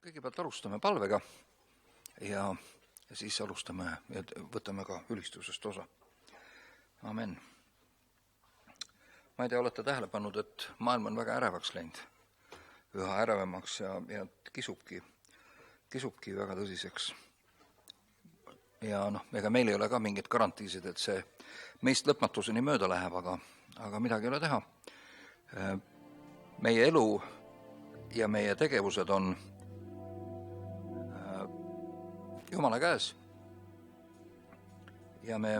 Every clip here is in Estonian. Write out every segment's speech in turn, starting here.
Kõigepealt alustame palvega ja siis alustame ja võtame ka ülistusest osa. Amen. Ma ei tea, olete tähele pannud, et maailm on väga ärevaks läinud, üha ärevamaks ja kisubki väga tõsiseks. Ja ega meil ei ole ka mingit garantiisid, et see meist lõpmatuseni mööda läheb, aga midagi ei ole teha. Meie elu ja meie tegevused on Jumala käes ja me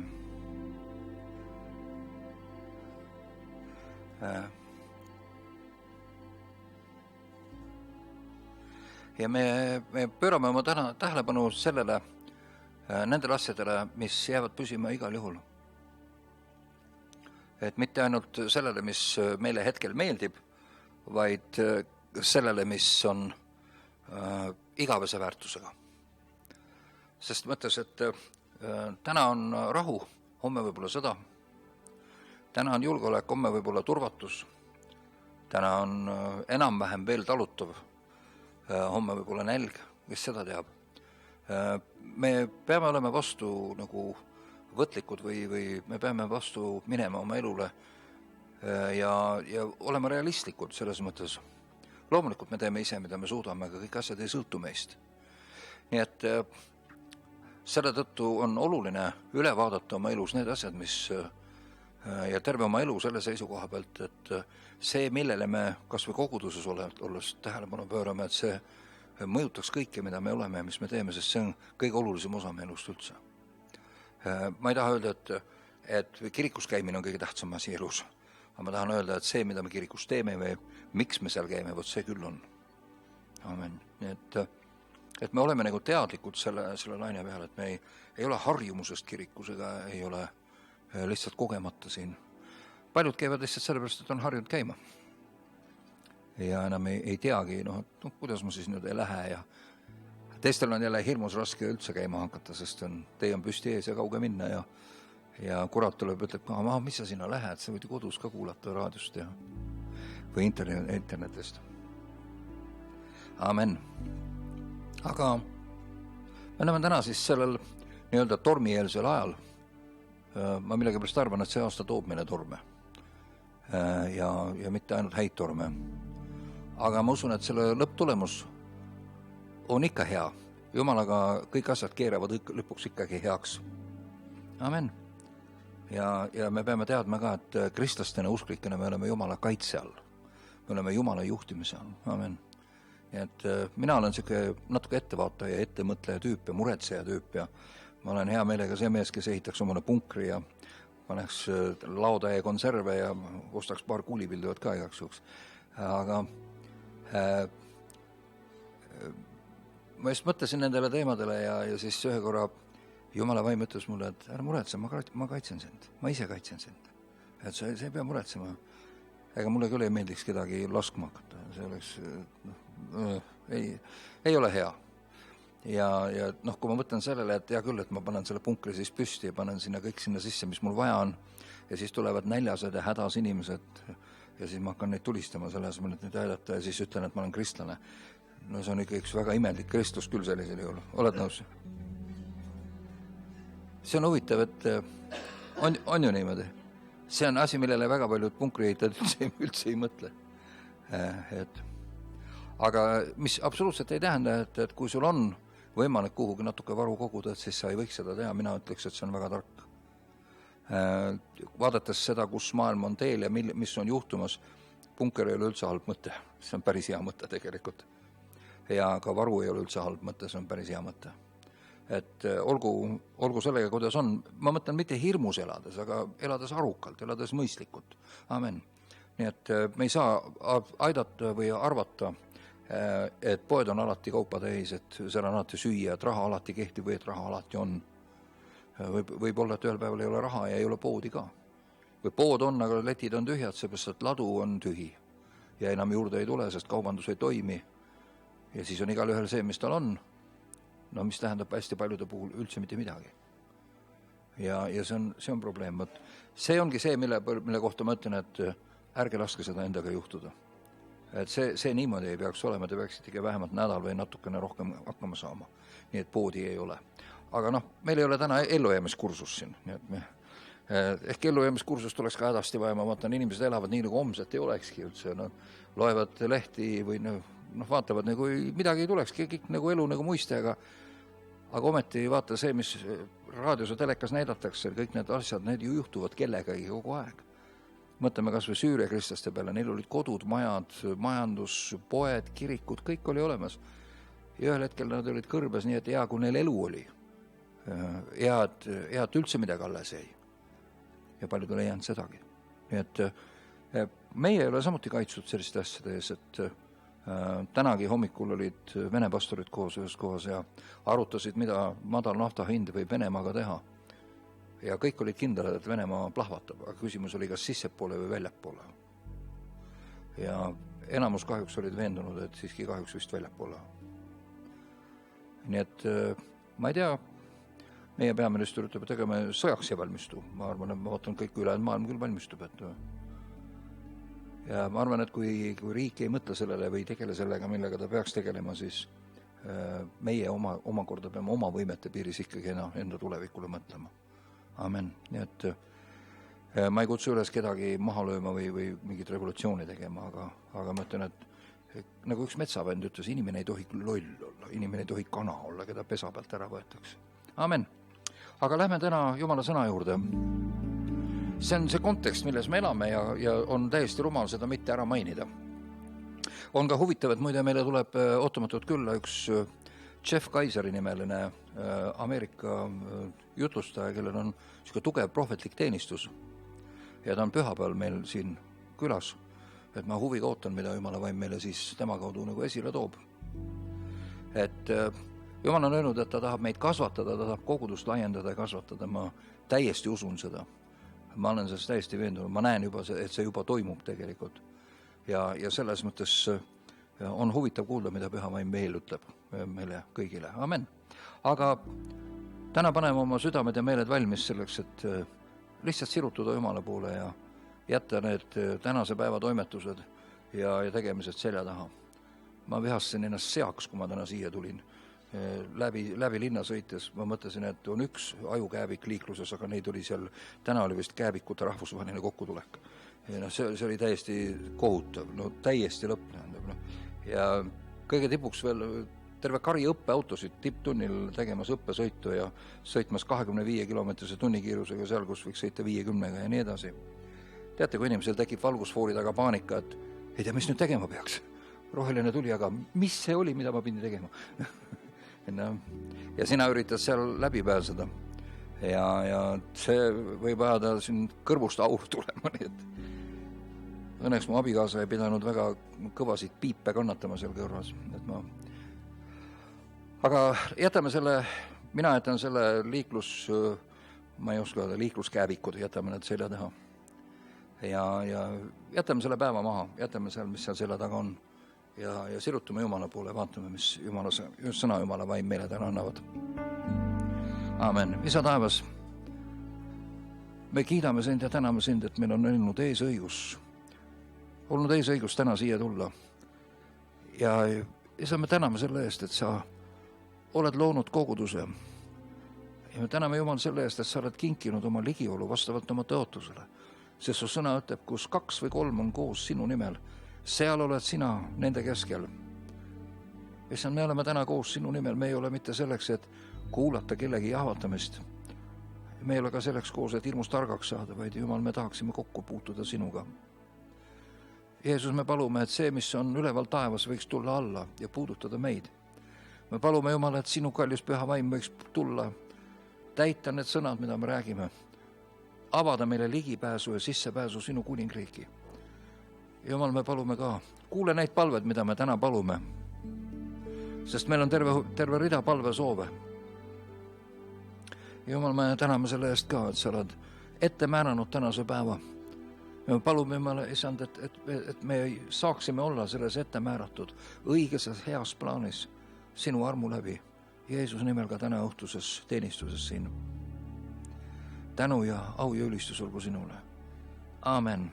pöörame oma tähelepanu sellele, nendele asjadele, mis jäävad püsima igal juhul. Et mitte ainult sellele, mis meile hetkel meeldib, vaid sellele, mis on igavese väärtusega. Sest mõttes, et täna on rahu, homme võib-olla sõda, täna on julgeolek, homme võib-olla turvatus, täna on enam-vähem veel talutav, homme võib-olla nälg, kes seda teab. Me peame olema vastu nagu võtlikud või me peame vastu minema oma elule ja olema realistlikud selles mõttes. Loomulikult me teeme ise, mida me suudame, aga kõik asjad ei sõltu meist. Nii et selle tõttu on oluline üle vaadata oma elus need asjad, ja terve oma elu selle seisukoha pealt, et see, millele me kas või koguduses olles tähelepanu pöörame, et see mõjutaks kõike, mida me oleme ja mis me teeme, sest see on kõige olulisem osa meie elust üldse. Ma ei taha öelda, et kirikus käimine on kõige tähtsam asi elus, aga ma tahan öelda, et see, mida me kirikus teeme või miks me seal käime, võt see küll on. Amen. Nii et me oleme nagu teadlikud selle laine peal, et me ei ole harjumusest kirikus ega ei ole lihtsalt kogemata siin. Paljud käivad lihtsalt sellepärast, et on harjunud käima. Ja enam ei teagi, kuidas ma siis nüüd ei lähe ja teistel on jälle hirmus raske üldse käima hakata, sest tee on püsti ees ja kauge minna ja kurat tuleb, ütleb, mis sa sinna lähed, sa võid ju kodus ka kuulata raadiost või internetist. Amen. Aga me oleme täna siis sellel nii-öelda tormieelsel ajal. Ma millegipärast arvan, et see aasta toob meile torme ja mitte ainult häid torme. Aga ma usun, et selle lõpptulemus on ikka hea. Jumalaga kõik asjad keeravad lõpuks ikkagi heaks. Amen. Ja me peame teadma ka, et kristlastena usklikena me oleme Jumala kaitse all. Me oleme Jumala juhtimise all. Amen. Et mina olen natuke ettevaataja, ettemõtleja tüüp ja muretseja tüüp ja ma olen hea meelega see mees, kes ehitaks omale punkri ja paneks laotäie konserve ja ostaks paar kuulipilduvat ka igaks juhuks. Aga ma just mõtlesin nendele teemadele ja siis ühe korra Jumala vaim ütles mulle, et ära muretse, ma kaitsen sind, ma ise kaitsen sind. Et see ei pea muretsema. Ega mulle küll ei meeldiks kedagi laskma hakata, see oleks, ei ole hea. Ja kui ma mõtlen sellele, et hea küll, et ma panen selle punkri siis püsti ja panen sinna kõik sinna sisse, mis mul vaja on, ja siis tulevad näljased ja hädas inimesed ja siis ma hakkan neid tulistama selle asemel, et neid aidata ja siis ütlen, et ma olen kristlane. No see on ikka üks väga imelik kristlus küll sellisel juhul. Oled nõus? See on huvitav, et on ju niimoodi. See on asi, millele väga paljud punkriehitad üldse ei mõtle. Aga mis absoluutselt ei tähenda, et kui sul on võimalik kuhugi natuke varu koguda, et siis sa ei võiks seda teha. Mina ütleks, et see on väga tark. Vaadates seda, kus maailm on teel ja mis on juhtumas, punker ei ole üldse halb mõte. See on päris hea mõte tegelikult. Ja ka varu ei ole üldse halb mõte, see on päris hea mõte. Et olgu sellega, kuidas on. Ma mõtlen mitte hirmus elades, aga elades arukalt, elades mõistlikult. Amen. Nii et me ei saa aidata või arvata, et poed on alati kaupa täis, et seal on alati süüa, et raha alati kehtib või et raha alati on. Võib olla, et ühel päeval ei ole raha ja ei ole poodi ka. Või pood on, aga letid on tühjad, seepärast, et ladu on tühi. Ja enam juurde ei tule, sest kaubandus ei toimi. Ja siis on igal ühel see, mis tal on. No mis tähendab hästi paljude puhul üldse mitte midagi. Ja see on probleem. See ongi see, mille kohta ma ütlen, et ärge laske seda endaga juhtuda. Et see niimoodi ei peaks olema, te peaksite ikka vähemalt nädal või natukene rohkem hakkama saama. Nii et poodi ei ole. Aga meil ei ole täna ellujäämiskursus siin. Nii et ehk ellujäämiskursust oleks ka hädasti vaja, ma vaatan, inimesed elavad nii nagu homset ei olekski üldse. Loevad lehti või vaatavad nagu midagi ei tulekski, kõik nagu elu nagu muiste, aga ometi vaata see, mis raadios ja telekas näidatakse, kõik need asjad, need ju juhtuvad kellegagi kogu aeg. Mõtleme kas või Süüria kristlaste peale, neil olid kodud, majad, majandus, poed, kirikud, kõik oli olemas. Ja ühel hetkel nad olid kõrbes, nii et hea, kui neil elu oli. Head üldse midagi alles jäi. Ja paljud oli jäänud sedagi. Nii et meie ei ole samuti kaitstud selliste asjade ees, et tänagi hommikul olid Vene pastorid koos ühes kohas ja arutasid, mida madal nafta hind võib Venemaaga teha. Ja kõik olid kindlad, et Venemaa plahvatab, aga küsimus oli kas sissepoole või väljapoole. Ja enamus kahjuks olid veendunud, et siiski kahjuks vist väljapoole. Nii et ma ei tea, meie peaminister ütleb, et ega me sõjaks ei valmistu. Ma arvan, et ma vaatan kõik ülejäänud maailm küll valmistub. Ja ma arvan, et kui riik ei mõtle sellele või tegele sellega, millega ta peaks tegelema, siis meie omakorda peame oma võimete piiris ikkagi enda tulevikule mõtlema. Amen. Nii et ma ei kutsu üles kedagi maha lööma või mingit revolutsiooni tegema, aga ma ütlen, et nagu üks metsavend ütles, inimene ei tohi loll olla, inimene ei tohi kana olla, keda pesa pealt ära võetakse. Amen. Aga lähme täna Jumala sõna juurde. See on see kontekst, milles me elame ja on täiesti rumal seda mitte ära mainida. On ka huvitav, et muide meile tuleb ootamatult külla üks Jeff Kaiseri nimeline Ameerika jutlustaja, kellel on niisugune tugev prohvetlik teenistus. Ja ta on pühapäeval meil siin külas, et ma huviga ootan, mida Jumala vaim meile siis tema kaudu nagu esile toob. Et Jumal on öelnud, et ta tahab meid kasvatada, ta tahab kogudust laiendada ja kasvatada. Ma täiesti usun seda. Ma olen sellest täiesti veendunud. Ma näen juba, et see juba toimub tegelikult. Ja selles mõttes on huvitav kuulda, mida püha vaim veel ütleb meile kõigile. Amen. Aga täna paneme oma südamed ja meeled valmis selleks, et lihtsalt sirutuda Jumala poole ja jätta need tänase päeva toimetused ja tegemised selja taha. Ma vihastasin ennast seaks, kui ma täna siia tulin. Läbi linna sõites ma mõtlesin, et on üks ajukääbik liikluses, aga neid oli seal, täna oli vist kääbikute rahvusvaheline kokkutulek. Ja see oli täiesti kohutav, täiesti lõpp. Ja kõige tipuks veel terve kari õppeautosid tipptunnil tegemas õppesõitu ja sõitmas 25 kilomeetrise tunnikiirusega seal, kus võiks sõita 50 ja nii edasi. Teate, kui inimesel tekib valgusfoori taga paanika, et ei tea, mis nüüd tegema peaks. Roheline tuli, aga mis see oli, mida ma pidin tegema? Ja sina üritad seal läbi pääseda. Ja see võib ajada siin kõrvust aur tulema, nii et õnneks mu abikaasa ei pidanud väga kõvasid piipe kannatama seal kõrvas. Aga jätame selle, mina jätan selle ma ei oska öelda, liikluskääbikud, jätame need selja taha. Ja jätame selle päeva maha, jätame seal, mis seal selja taga on. Ja sirutume Jumala poole, vaatame, mis sõna Jumala vaim meile täna annavad. Amen. Isa taevas, me kiidame sind ja täname sind, et meil on olnud eesõigus täna siia tulla. Ja isa, me täname selle eest, et sa oled loonud koguduse. Ja me täname Jumal selle eest, et sa oled kinkinud oma ligiolu vastavalt oma tõotusele. Sest su sõna ütleb, kus 2 või 3 on koos sinu nimel, seal oled sina nende keskel. Issand, me oleme täna koos sinu nimel, me ei ole mitte selleks, et kuulata kellegi jahvatamist. Me ei ole ka selleks koos, et hirmust targaks saada, vaid Jumal, me tahaksime kokku puutuda sinuga. Jeesus, me palume, et see, mis on üleval taevas, võiks tulla alla ja puudutada meid. Me palume, Jumal, et sinu kallis püha vaim võiks tulla, täita need sõnad, mida me räägime, avada meile ligipääsu ja sissepääsu sinu kuningriiki. Jumal, me palume ka, kuule neid palved, mida me täna palume, sest meil on terve rida palvesoove. Jumal, me täname selle eest ka, et sa oled ette määranud tänase päeva. Me palume, Jumal, isand, et me saaksime olla selles ette määratud õiges heas plaanis sinu armu läbi. Jeesus nimel ka täna õhtuses teenistuses siin. Tänu ja au ja ülistus olgu sinule. Amen.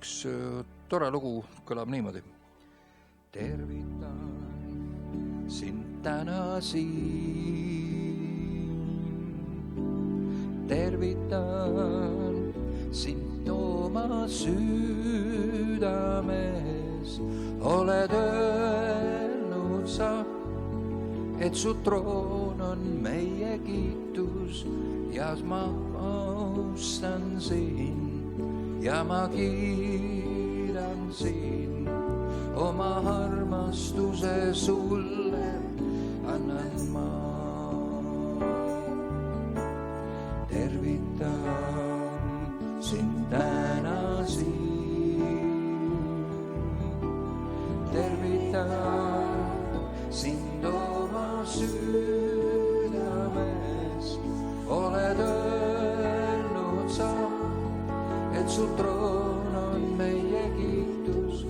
üks tore lugu kõlab niimoodi. Tervitan sind täna siin, tervitan sind oma südames, oled öelnud sa, et su troon on meie kiitus ja ma austan sind ja ma kiidan sind, oma armastuse sulle annan ma. Tervitan sind täna siin, tervitan sind oma südames, oled öelnud sa, et su troon on meie kiitus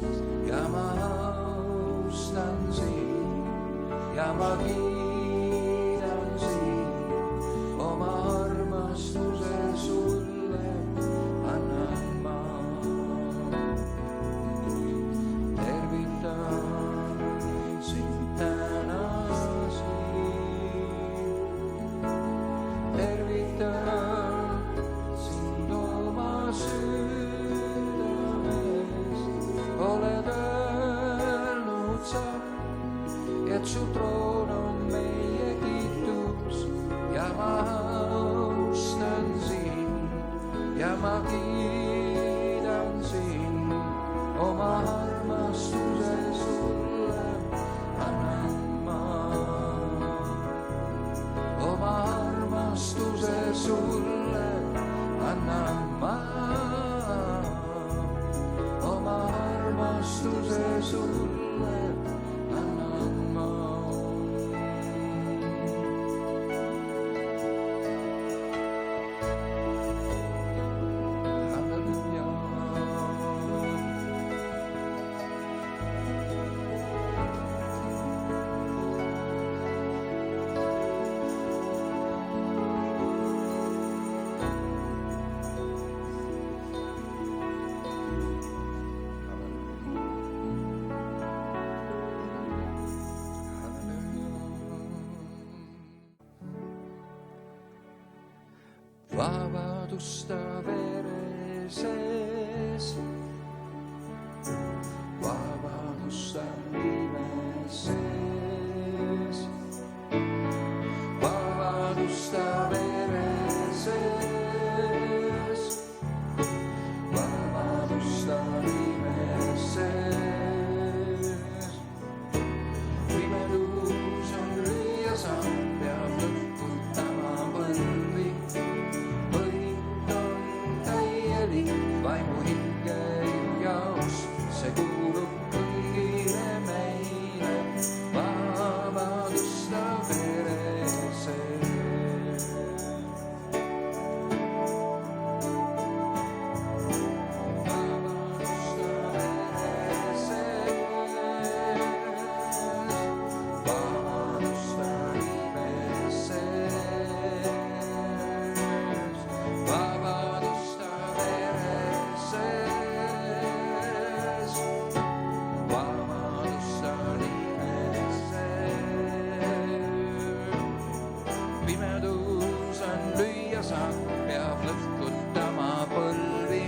ja ma austan sind ja ma kiidan sind, oma armastuse sulle annan ma. Tervitan sind täna siin, tervitan sind oma südames, oled öelnud sa, et su troon on meie kiitus ja ma austan sind ja ma kiidan sind, oma armastuse sulle annan ma. Oma armastuse sulle annan ma, oma armastuse sulle annan ma. Vabadusta vere sees, vabadusta nime sees, vabadusta vere sees, vabadusta nime sees. Pimedus on lüüa saanud, peab lõputama põlvi. Vaimu hinge jaos, see kuulub kõigile meile, vabadusta vere sees. Vabadusta vere sees, vabadusta nime sees, vabadusta peab lõhkutama põlvi,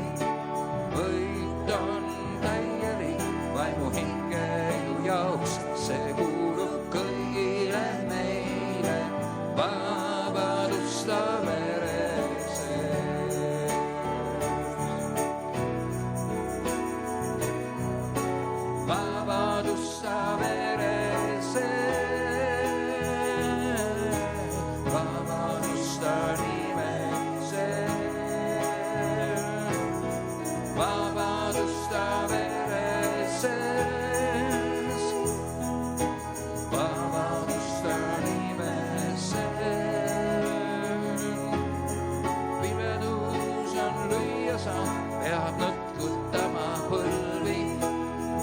võit on täielik vaimu hingeelu jaoks, see kuulub kõigile meile, vabadusta vere sees. Vabadusta vere sees, vabadusta nime vabadusta vere sees, vabadusta nime sees. Pimedus on lüüa saanud, peab nõtkutama põlvi,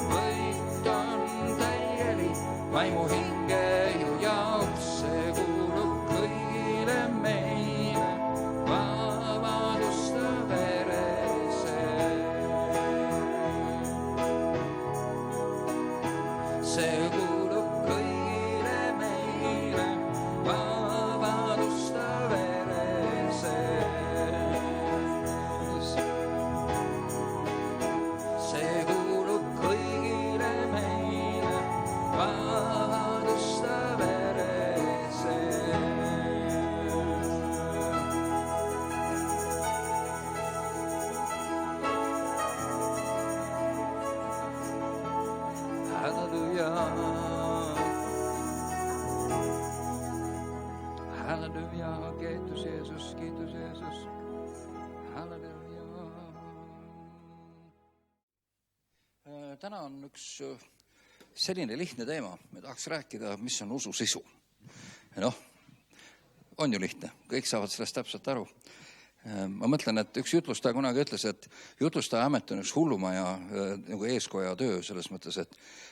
võit on täielik vaimu hingeelu jaoks, see kuulub kõigile meile, vabadusta vere sees. halleluuja, kiitus Jeesus, halleluuja. Täna on üks selline lihtne teema, me tahaks rääkida, mis on usu sisu. On ju lihtne, kõik saavad sellest täpselt aru. Ma mõtlen, et üks jutlustaja kunagi ütles, et jutlustaja amet on üks hullumaja nagu eeskoja töö selles mõttes,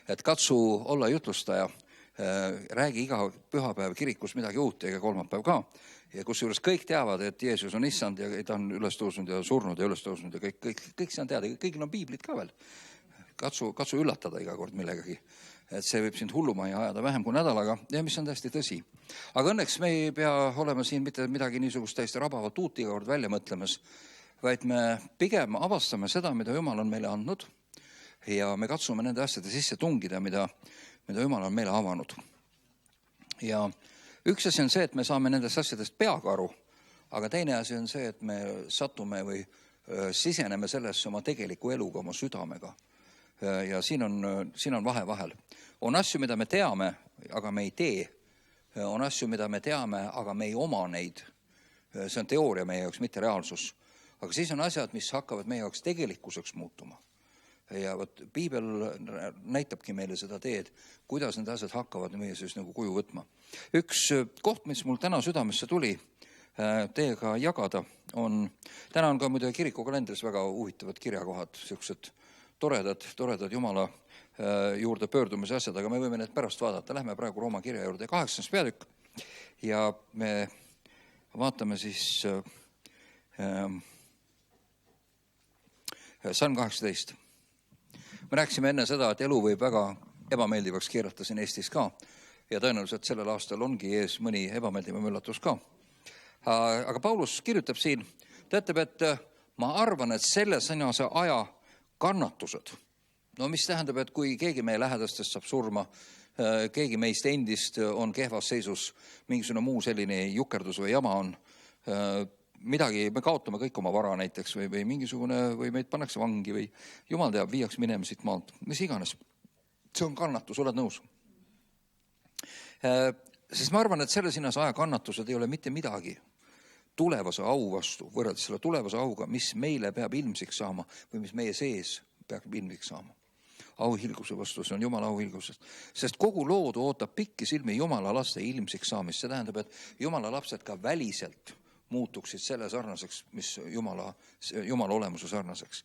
et katsu olla jutlustaja, räägi iga pühapäev kirikus midagi uut ja kolmapäev ka. Ja kusjuures kõik teavad, et Jeesus on issand ja ta on üles tõusnud ja surnud ja üles tõusnud ja kõik see on teada, kõigil on piiblid ka veel. Katsu üllatada iga kord millegagi, et see võib sind hullumaja ajada vähem kui nädalaga ja mis on täiesti tõsi. Aga õnneks me ei pea olema siin mitte midagi niisugust täiesti rabavat uut iga kord välja mõtlemas, vaid me pigem avastame seda, mida Jumal on meile andnud ja me katsume nende asjade sisse tungida, mida Jumal on meile avanud. Ja üks asi on see, et me saame nendest asjadest peaga aru, aga teine asi on see, et me satume või siseneme sellesse oma tegeliku eluga, oma südamega. Ja siin on vahe vahel. On asju, mida me teame, aga me ei tee. On asju, mida me teame, aga me ei oma neid. See on teooria meie jaoks, mitte reaalsus. Aga siis on asjad, mis hakkavad meie jaoks tegelikkuseks muutuma. Ja piibel näitabki meile seda teed, kuidas need asjad hakkavad meie siis nagu kuju võtma. Üks koht, mis mul täna südamesse tuli teiega jagada, täna on ka muide kirikukalendris väga huvitavad kirjakohad, sellised toredad Jumala juurde pöördumise asjad, aga me võime need pärast vaadata. Lähme praegu Rooma kirja juurde 8. peatükk ja me vaatame siis Salm 18. Me rääkisime enne seda, et elu võib väga ebameeldivaks keerata siin Eestis ka ja tõenäoliselt sellel aastal ongi ees mõni ebameeldivam üllatus ka. Aga Paulus kirjutab siin, ta ütleb, et ma arvan, et selle sõnase aja kannatused. Mis tähendab, et kui keegi meie lähedastest saab surma, keegi meist endist on kehvas seisus, mingisugune muu selline jukerdus või jama on, midagi, me kaotame kõik oma vara näiteks või mingisugune, või meid pannakse vangi või Jumal teab, viiaks minema siit maalt, mis iganes. See on kannatus, oled nõus? Sest ma arvan, et selle sinnas aja kannatused ei ole mitte midagi tulevase au vastu, võrreldes selle tulevase auga, mis meile peab ilmsiks saama või mis meie sees peab ilmsiks saama. Auhilguse vastu, see on Jumala auhilgusest. Sest kogu loodu ootab pikki silmi Jumala laste ilmsiks saamist. See tähendab, et Jumala lapsed ka väliselt muutuksid selle sarnaseks, mis Jumala olemuse sarnaseks.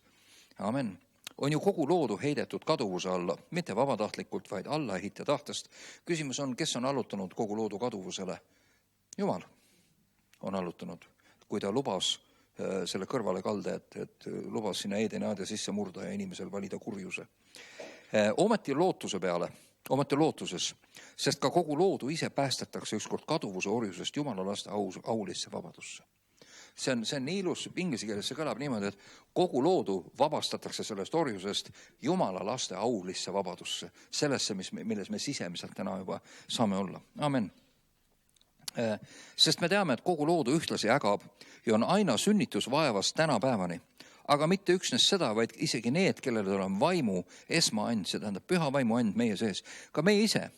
Amen. On ju kogu loodu heidetud kaduvuse alla, mitte vabatahtlikult, vaid allaehitja tahtest. Küsimus on, kes on allutanud kogu loodu kaduvusele? Jumal on allutanud, kui ta lubas selle kõrvale kalde, et lubas sinna Edenaade sisse murda ja inimesel valida kurjuse. Ometi lootuses, sest ka kogu loodu ise päästetakse ükskord kaduvuse orjusest Jumala laste aulisse vabadusse. See on nii ilus, inglise keeles see kõlab niimoodi, et kogu loodu vabastatakse sellest orjusest Jumala laste aulisse vabadusse, sellesse, milles me sisemiselt täna juba saame olla. Amen. Sest me teame, et kogu loodu ühtlasi ägab ja on aina sünnitusvaevas tänapäevani. Aga mitte üksnes seda, vaid isegi need, kellele on vaimu esmaand, see tähendab püha vaimu and meie sees. Ka meie ise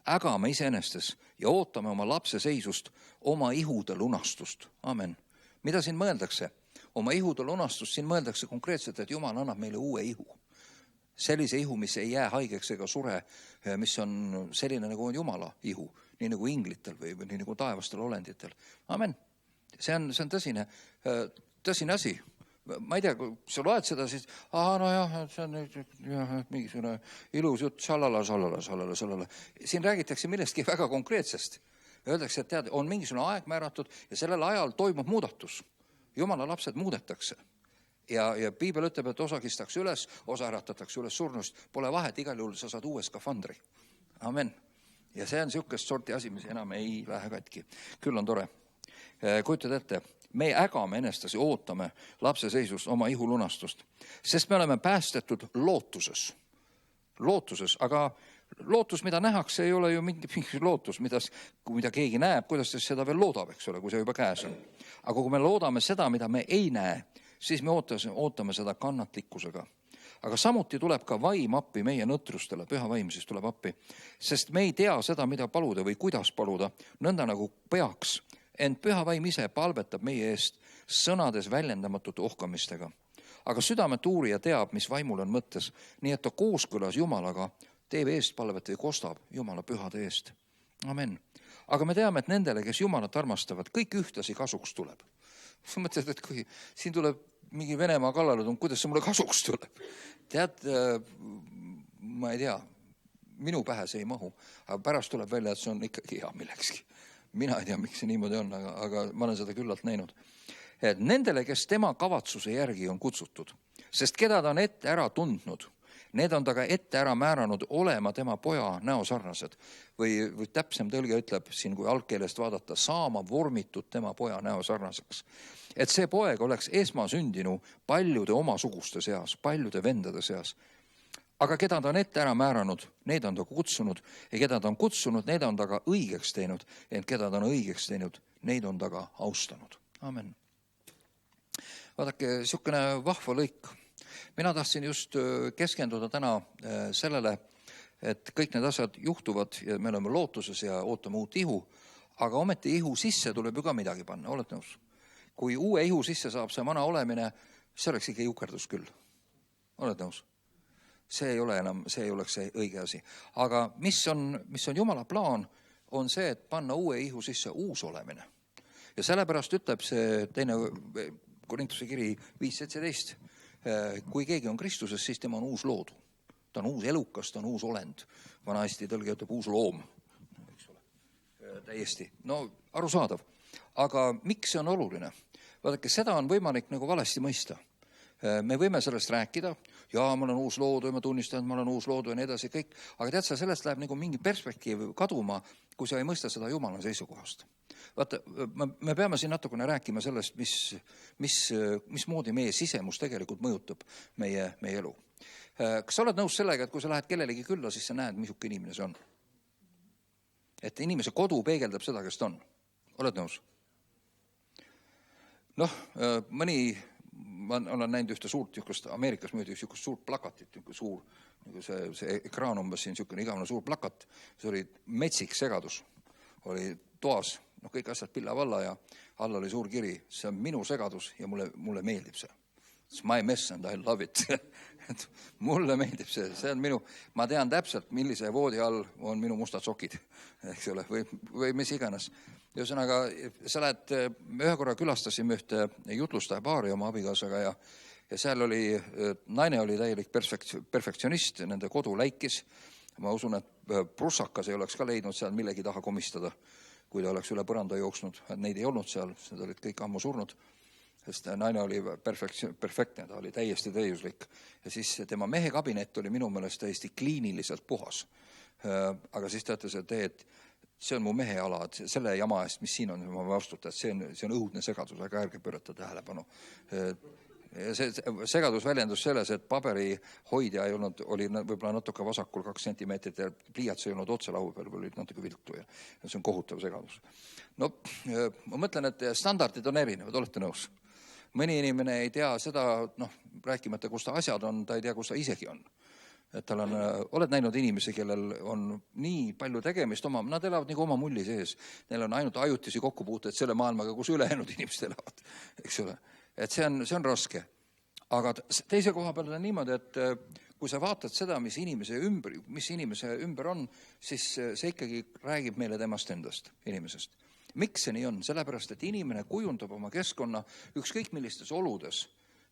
ägame iseenestes ja ootame oma lapse seisust, oma ihude lunastust. Amen. Mida siin mõeldakse? Oma ihude lunastust siin mõeldakse konkreetselt, et Jumal annab meile uue ihu. Sellise ihu, mis ei jää haigeks ega sure, mis on selline nagu on Jumala ihu, nii nagu inglitel või nii nagu taevastel olenditel. Amen. See on tõsine asi. Ma ei tea, kui sa loed seda, siis see on mingisugune ilus jutt, salala. Siin räägitakse millestki väga konkreetsest. Öeldakse, et tead, on mingisugune aeg määratud ja sellel ajal toimub muudatus. Jumala lapsed muudetakse. Ja piibel ütleb, et osa kistakse üles, osa äratatakse üles surnust. Pole vahet, igal juhul sa saad uue skafandri. Amen. Ja see on niisugust sorti asi, mis enam ei lähe katki. Küll on tore. Kujutad ette, me ägame enestasi, ootame lapse seisust oma ihu lunastust, sest me oleme päästetud lootuses, aga lootus, mida nähakse, ei ole ju mingi lootus, mida keegi näeb, kuidas seda veel loodab, eks ole, kui see juba käes on. Aga kui me loodame seda, mida me ei näe, siis me ootame seda kannatlikkusega. Aga samuti tuleb ka vaim appi meie nõtrustele, püha vaim siis tuleb appi, sest me ei tea seda, mida paluda või kuidas paluda, nõnda nagu peaks, ent püha vaim ise palvetab meie eest sõnades väljendamatute ohkamistega. Aga südamet uurija teab, mis vaimul on mõttes, nii et ta kooskõlas Jumalaga teeb eestpalvet või kostab Jumala pühade eest. Amen. Aga me teame, et nendele, kes Jumalat armastavad, kõik ühtlasi kasuks tuleb. Sa mõtled, et kui siin tuleb mingi Venemaa kallale, kuidas see mulle kasuks tuleb? Tead, ma ei tea, minu pähe see ei mahu, aga pärast tuleb välja, et see on ikkagi hea millekski. Mina ei tea, miks see niimoodi on, aga ma olen seda küllalt näinud. Et nendele, kes tema kavatsuse järgi on kutsutud, sest keda ta on ette ära tundnud, need on ta ka ette ära määranud olema tema poja näosarnased. Või täpsem tõlge ütleb siin, kui algkeelest vaadata, saama vormitud tema poja näosarnaseks. Et see poeg oleks esmasündinu paljude omasuguste seas, paljude vendade seas. Aga keda ta on ette ära määranud, need on ta kutsunud, ja keda ta on kutsunud, need on ta ka õigeks teinud, ent keda ta on õigeks teinud, neid on ta ka austanud. Amen. Vaadake, niisugune vahva lõik. Mina tahtsin just keskenduda täna sellele, et kõik need asjad juhtuvad ja me oleme lootuses ja ootame uut ihu, aga ometi ihu sisse tuleb ju ka midagi panna, oled nõus? Kui uue ihu sisse saab see vana olemine, see oleks ikka jukerdus küll. Oled nõus? See ei ole enam, see ei oleks see õige asi. Aga mis on Jumala plaan, on see, et panna uue ihu sisse uus olemine. Ja sellepärast ütleb see teine Korintuse kiri 5.17. Kui keegi on Kristuses, siis tema on uus loodu. Ta on uus elukas, ta on uus olend. Vanasti tõlge ütleb uus loom. Eks ole. Täiesti. No arusaadav. Aga miks see on oluline? Vaadake, seda on võimalik nagu valesti mõista. Me võime sellest rääkida, ja ma olen uus loodu ja ma tunnistan, et ma olen uus loodu ja nii edasi kõik, aga tead sa, sellest läheb nagu mingi perspektiiv kaduma, kui sa ei mõista seda Jumala seisukohast. Vaata, me peame siin natukene rääkima sellest, mismoodi meie sisemus tegelikult mõjutab meie elu. Kas sa oled nõus sellega, et kui sa lähed kellelegi külla, siis sa näed, missugune inimene see on? Et inimese kodu peegeldab seda, kes ta on. Oled nõus? Ma olen näinud ühte suurt, Ameerikas müüdi üks suurt plakatit, see ekraan umbes siin, igavene suur plakat, see oli metsik segadus, oli toas, kõik asjad pilla valla ja all oli suur kiri, see on minu segadus ja mulle meeldib see. It's my mess and I love it. Mulle meeldib see on minu, ma tean täpselt, millise voodi all on minu mustad sokid, eks ole, või mis iganes. Ühesõnaga, sa lähed, me ühe korra külastasime ühte jutlustaja paari oma abikaasaga ja seal oli, naine oli täielik perfektsionist, nende kodu läikis. Ma usun, et prussakas ei oleks ka leidnud seal millegi taha komistada, kui ta oleks üle põranda jooksnud. Neid ei olnud seal, need olid kõik ammu surnud, sest naine oli perfektne, ta oli täiesti täiuslik. Ja siis tema mehe kabinet oli minu meelest täiesti kliiniliselt puhas. Aga siis ta ütles, et see on mu mehe ala, et selle jama eest, mis siin on, ma vastutan, et see on õudne segadus, aga ärge pöörata tähelepanu. See segadus väljendus selles, et paberihoidja oli võib-olla natuke vasakul 2 sentimeetrit ja pliiats ei olnud otse laua peal, oli natuke viltu ja see on kohutav segadus. No, ma mõtlen, et standardid on erinevad, olete nõus? Mõni inimene ei tea seda, rääkimata, kus ta asjad on, ta ei tea, kus ta isegi on. Et tal on, oled näinud inimesi, kellel on nii palju tegemist, nad elavad nagu oma mulli sees. Neil on ainult ajutisi kokkupuuteid selle maailmaga, kus ülejäänud inimesed elavad, eks ole. Et see on raske. Aga teise koha peal on niimoodi, et kui sa vaatad seda, mis inimese ümber on, siis see ikkagi räägib meile temast endast, inimesest. Miks see nii on? Sellepärast, et inimene kujundab oma keskkonna ükskõik millistes oludes.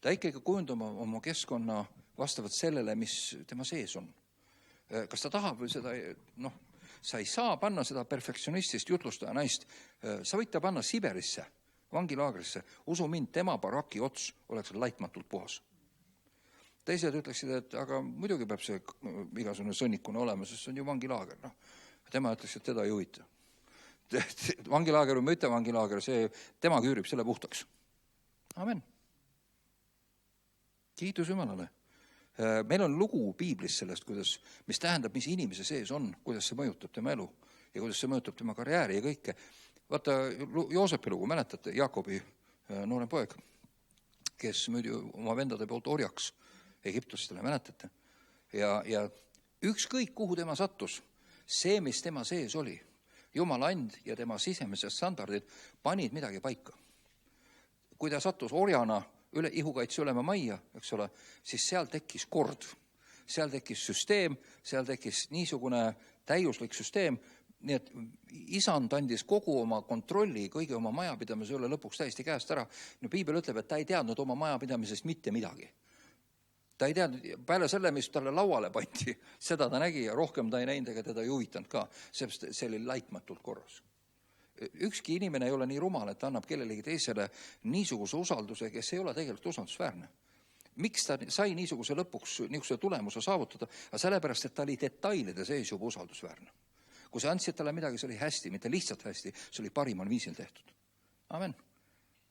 Ta ikkagi kujundab oma keskkonna vastavalt sellele, mis tema sees on. Kas ta tahab või seda, sa ei saa panna seda perfektsionistist jutlustaja naist, sa võid ta panna Siberisse, vangilaagrisse, usu mind, tema baraki ots oleks laitmatult puhas. Teised ütleksid, et aga muidugi peab see igasugune sõnnikune olema, sest see on ju vangilaager. Tema ütleks, et teda ei huvita. Vangilaager või mitte vangilaager, tema küürib selle puhtaks. Amen. Kiitus Jumalale. Meil on lugu piiblis sellest, mis tähendab, mis inimese sees on, kuidas see mõjutab tema elu ja kuidas see mõjutab tema karjääri ja kõike. Vaata, Joosepi lugu, mäletate, Jaakobi noorem poeg, kes müüdi oma vendade poolt orjaks Egiptustele, mäletate? Ja ükskõik, kuhu tema sattus, see, mis tema sees oli, Jumala and ja tema sisemised standardid panid midagi paika. Kui ta sattus orjana ihukaitse ülema majja, eks ole, siis seal tekkis kord. Seal tekkis süsteem, seal tekkis niisugune täiuslik süsteem, nii et isand andis kogu oma kontrolli, kõigi oma majapidamise üle lõpuks täiesti käest ära. No Piibel ütleb, et ta ei teadnud oma majapidamisest mitte midagi. Ta ei teadnud, peale selle, mis talle lauale pandi, seda ta nägi ja rohkem ta ei näinud ega teda ei huvitanud ka, sest see oli laitmatult korras. Ükski inimene ei ole nii rumal, et annab kellelegi teisele niisuguse usalduse, kes ei ole tegelikult usaldusväärne. Miks ta sai niisuguse lõpuks niisuguse tulemuse saavutada? Aga sellepärast, et ta oli detailide sees juba usaldusväärne. Kui sa andsid talle midagi, see oli hästi, mitte lihtsalt hästi, see oli parimal viisil tehtud. Amen.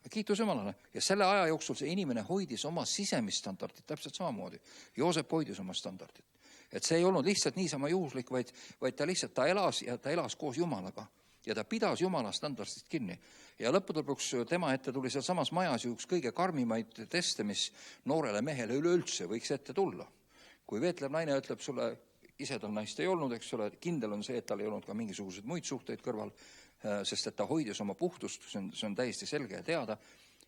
Kiitus Jumalale. Ja selle aja jooksul see inimene hoidis oma sisemist standardit täpselt samamoodi. Joosep hoidis oma standardit. Et see ei olnud lihtsalt niisama juhuslik, vaid ta lihtsalt ta elas koos Jumalaga. Ja ta pidas Jumala standardist kinni. Ja lõpuks tema ette tuli seal samas majas üks kõige karmimaid teste, mis noorele mehele üleüldse võiks ette tulla. Kui veetlev naine ütleb sulle, ise tal naist ei olnud, eks ole, kindel on see, et tal ei olnud ka mingisuguseid muid suhteid kõrval, sest et ta hoidis oma puhtust, see on täiesti selge ja teada.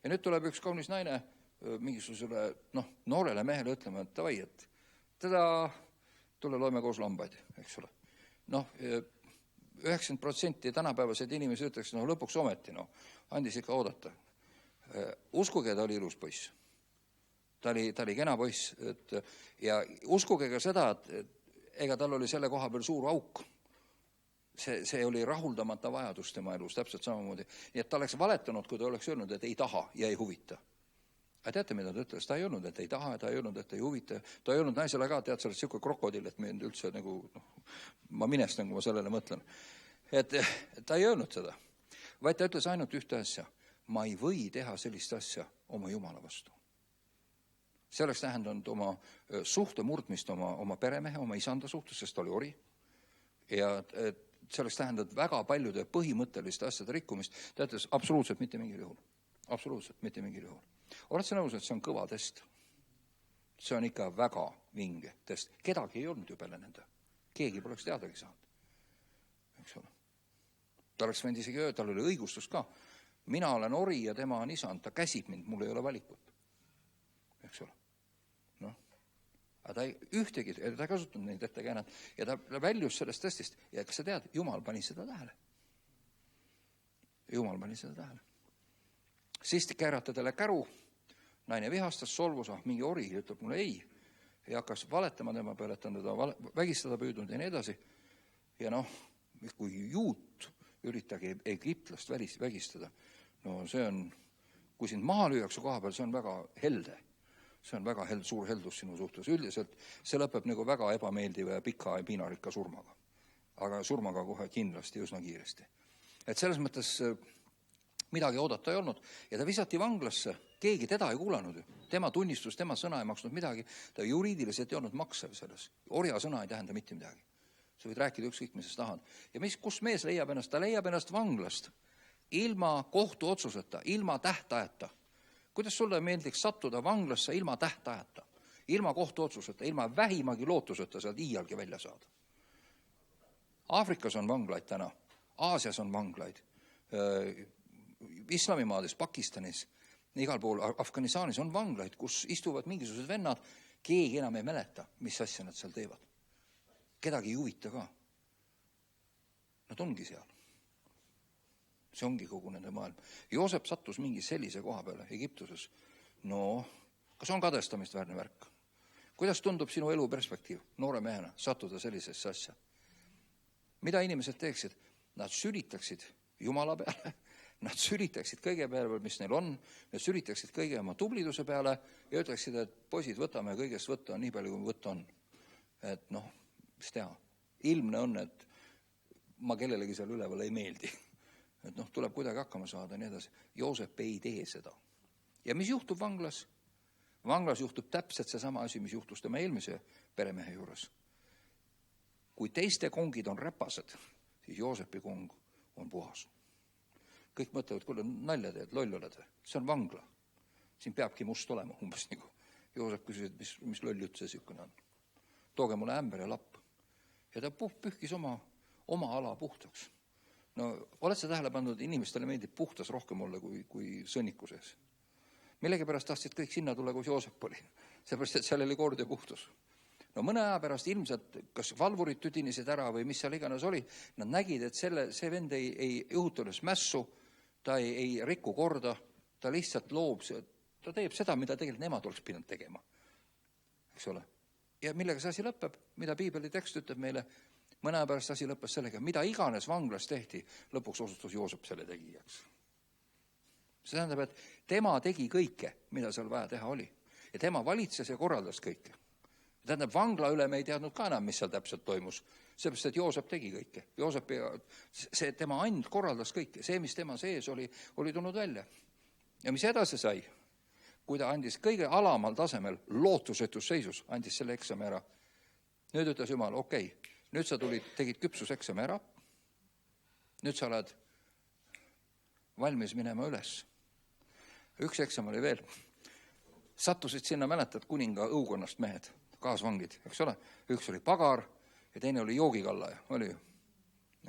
Ja nüüd tuleb üks kaunis naine mingisugusele noorele mehele ütlema, et davai, et tule loeme koos lambaid, eks ole. 90% tänapäevased inimesed ütleks, lõpuks ometi, andis ikka oodata. Uskuge, ta oli ilus poiss. Ta oli kena poiss. Ja uskuge ka seda, et ega tal oli selle koha peal suur auk. See oli rahuldamata vajadus tema elus, täpselt samamoodi. Nii et ta oleks valetanud, kui ta oleks öelnud, et ei taha ja ei huvita. Aga teate, mida ta ütles? Ta ei öelnud, et ei taha, ta ei öelnud, et ei huvita. Ta ei öelnud naisele ka, tead, sa oled siuke krokodil, et me üldse nagu, ma minestan, kui ma sellele mõtlen. Et ta ei öelnud seda, vaid ta ütles ainult ühte asja. Ma ei või teha sellist asja oma Jumala vastu. See oleks tähendanud oma suhte murdmist oma peremehe, oma isanda suhtes, sest ta oli ori. Ja see oleks tähendanud väga paljude põhimõtteliste asjade rikkumist. Ta ütles absoluutselt mitte mingil juhul. Absoluutselt mitte mingil juhul. Oled sa nõus, et see on kõva test? See on ikka väga vinge test. Kedagi ei olnud ju peale nende. Keegi poleks teadagi saanud. Eks ole. Ta oleks võinud isegi öelda, tal oli õigustus ka. Mina olen ori ja tema on isand. Ta käsib mind, mul ei ole valikut. Eks ole. Aga ta ei kasutanud neid ettekäänet ja ta väljus sellest testist. Ja kas sa tead, Jumal pani seda tähele. Jumal pani seda tähele. Siis käärata talle käru, naine vihastas, solvus, mingi ori, ütleb mulle ei. Ja hakkas valetama tema peale, et on teda vägistada püüdnud ja nii edasi. Ja kui juut üritage egiptlast vägistada, see on, kui sind maha lüüakse koha peal, see on väga helde. See on väga suur heldus sinu suhtes. Üldiselt see lõpeb nagu väga ebameeldiva ja pika ja piinarikka surmaga. Aga surmaga kohe kindlasti üsna kiiresti. Et selles mõttes midagi oodata ei olnud. Ja ta visati vanglasse. Keegi teda ei kuulanud. Tema tunnistus, tema sõna ei maksnud midagi. Ta juriidiliselt ei olnud maksev selles. Orja sõna ei tähenda mitte midagi. Sa võid rääkida ükskõik, mis sa tahad. Ja kus mees leiab ennast? Ta leiab ennast vanglast. Ilma kohtuotsuseta, ilma tähtajata. Kuidas sulle meeldiks sattuda vanglasse ilma tähtajata, ilma kohtuotsuseta, ilma vähimagi lootuseta sealt iialgi välja saada? Aafrikas on vanglaid täna, Aasias on vanglaid, Islamimaades, Pakistanis, igal pool, Afganistanis on vanglaid, kus istuvad mingisugused vennad, keegi enam ei mäleta, mis asja nad seal teevad. Kedagi ei huvita ka. Nad ongi seal. See ongi kogu nende maailm. Joosep sattus mingi sellise koha peale Egiptuses. Kas on kadestamist väärne värk? Kuidas tundub sinu elu perspektiiv noore mehena sattuda sellisesse asja? Mida inimesed teeksid? Nad sülitaksid Jumala peale, nad sülitaksid kõige peale, mis neil on, nad sülitaksid kõige oma tubliduse peale ja ütleksid, et poisid, võtame kõigest võtta nii palju, kui võtta on. Et mis teha? Ilmne on, et ma kellelegi seal üleval ei meeldi. Et tuleb kuidagi hakkama saada, nii edasi. Joosep ei tee seda. Ja mis juhtub vanglas? Vanglas juhtub täpselt seesama asi, mis juhtus tema eelmise peremehe juures. Kui teiste kongid on räpased, siis Joosepi kong on puhas. Kõik mõtlevad, kuule, nalja teed, loll oled. See on vangla. Siin peabki must olema, umbes nagu. Joosep küsis, et mis loll jutt see siukene on. Tooge mulle ämber ja lapp. Ja ta pühkis oma ala puhtaks. No oled sa tähele pannud, inimestele meeldib puhtas rohkem olla kui sõnnikuses. Millegipärast tahtsid kõik sinna tulla, kus Joosep oli. Seepärast, et seal oli kord ja puhtus. No mõne aja pärast ilmselt, kas valvurid tüdinisid ära või mis seal iganes oli, nad nägid, et see vend ei õhuta üles mässu, ta ei riku korda, ta lihtsalt loob, ta teeb seda, mida tegelikult nemad oleks pidanud tegema. Eks ole? Ja millega see asi lõpeb, mida piibeli tekst ütleb meile, mõne aja pärast asi lõppes sellega, mida iganes vanglas tehti, lõpuks osutus Joosep selle tegijaks. See tähendab, et tema tegi kõike, mida seal vaja teha oli. Ja tema valitses ja korraldas kõike. Tähendab, vangla üle me ei teadnud ka enam, mis seal täpselt toimus. Seepärast, et Joosep tegi kõike. See tema and korraldas kõike. See, mis tema sees oli tulnud välja. Ja mis edasi sai? Kui ta andis kõige alamal tasemel lootusetus seisus, andis selle eksami ära. Nüüd ütles Jumal, okei, nüüd sa tegid küpsuseksami ära. Nüüd sa oled valmis minema üles. Üks eksam oli veel. Sattusid sinna, mäletad, kuninga õukonnast mehed, kaasvangid, eks ole. Üks oli pagar ja teine oli joogikallaja, oli ju,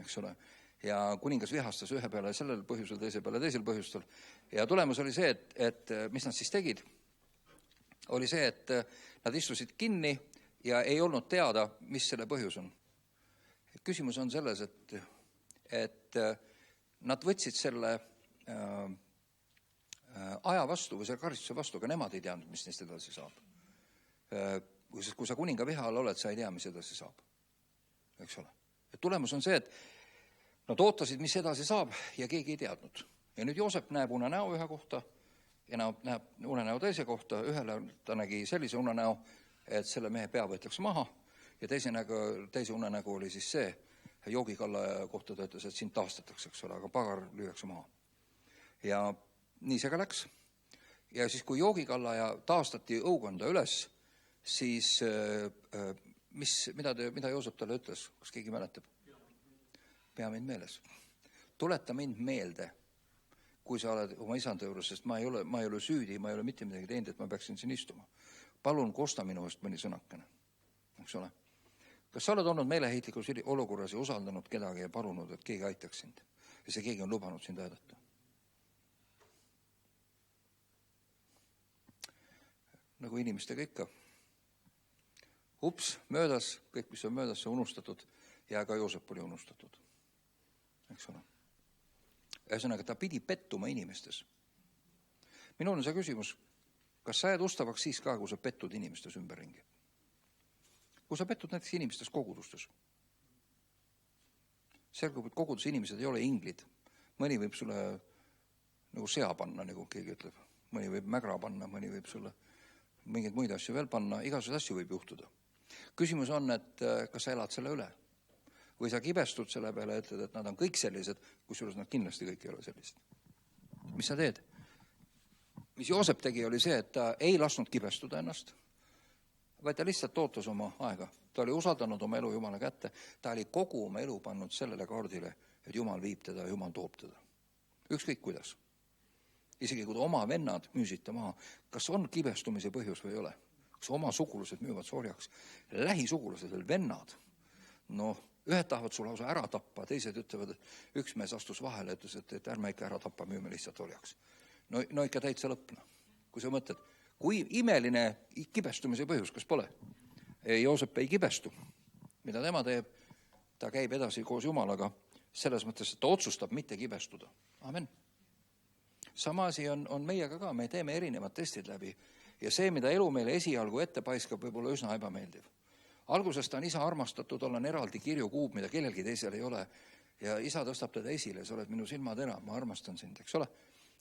eks ole. Ja kuningas vihastas ühe peale sellel põhjusel, teise peale teisel põhjustel. Ja tulemus oli see, et mis nad siis tegid, oli see, et nad istusid kinni ja ei olnud teada, mis selle põhjus on. Küsimus on selles, et nad võtsid selle aja vastu või selle karistuse vastu, aga nemad ei teadnud, mis neist edasi saab. Kui sa kuninga viha all oled, sa ei tea, mis edasi saab. Eks ole. Ja tulemus on see, et nad ootasid, mis edasi saab ja keegi ei teadnud. Ja nüüd Joosep näeb unenäo ühe kohta ja näeb unenäo teise kohta. Ühele ta nägi sellise unenäo, et selle mehe pea võetakse maha ja teise unenägu oli siis see, joogikallaja kohta ta ütles, et sind taastatakse, eks ole, aga pagar lüüakse maha. Ja nii see ka läks. Ja siis, kui joogikallaja taastati õukonda üles, siis mida Joosep talle ütles? Kas keegi mäletab? Pea mind meeles. Tuleta mind meelde, kui sa oled oma isanda juures, sest ma ei ole süüdi, ma ei ole mitte midagi teinud, et ma peaksin siin istuma. Palun kosta minu eest mõni sõnakene. Eks ole? Kas sa oled olnud meeleheitlikus olukorras ja usaldanud kedagi ja palunud, et keegi aitaks sind? Ja see keegi on lubanud sind aidata. Nagu inimestega ikka. Ups, möödas, kõik, mis on möödas, see unustatud ja ka Joosep oli unustatud. Eks ole. Ühesõnaga, ta pidi pettuma inimestes. Minul on see küsimus, kas sa jääd ustavaks siis ka, kui sa pettud inimestes ümberringi? Kui sa pettud näiteks inimestes kogudustes. Selgub, et kogudus inimesed ei ole inglid. Mõni võib sulle nagu sea panna, nagu keegi ütleb. Mõni võib mägra panna, mõni võib sulle mingeid muid asju veel panna, igasuguseid asju võib juhtuda. Küsimus on, et kas sa elad selle üle? Või sa kibestud selle peale ja ütled, et nad on kõik sellised, kusjuures nad kindlasti kõik ei ole sellised. Mis sa teed? Mis Joosep tegi, oli see, et ta ei lasknud kibestuda ennast, vaid ta lihtsalt ootas oma aega. Ta oli usaldanud oma elu Jumala kätte. Ta oli kogu oma elu pannud sellele kaardile, et Jumal viib teda, Jumal toob teda. Ükskõik kuidas. Isegi kui oma vennad müüsid ta maha, kas on kibestumise põhjus või ei ole? Kas oma sugulased müüvad sorjaks? Lähisugulased, vennad. Ühed tahavad su lausa ära tappa, teised ütlevad, et üks mees astus vahele, ütles, et ärme ikka ära tappa, müüme lihtsalt orjaks. No ikka täitsa lõpna. Kui sa mõtled, kui imeline kibestumise põhjus, kas pole? Joosep ei kibestu. Mida tema teeb? Ta käib edasi koos Jumalaga selles mõttes, et ta otsustab mitte kibestuda. Amen. Sama asi on meiega ka, me teeme erinevad testid läbi ja see, mida elu meile esialgu ette paiskab, võib olla üsna ebameeldiv. Algusest on isa armastatud, on eraldi kirjukuub, mida kellelgi teisel ei ole ja isa tõstab teda esile, sa oled minu silmatera, ma armastan sind, eks ole?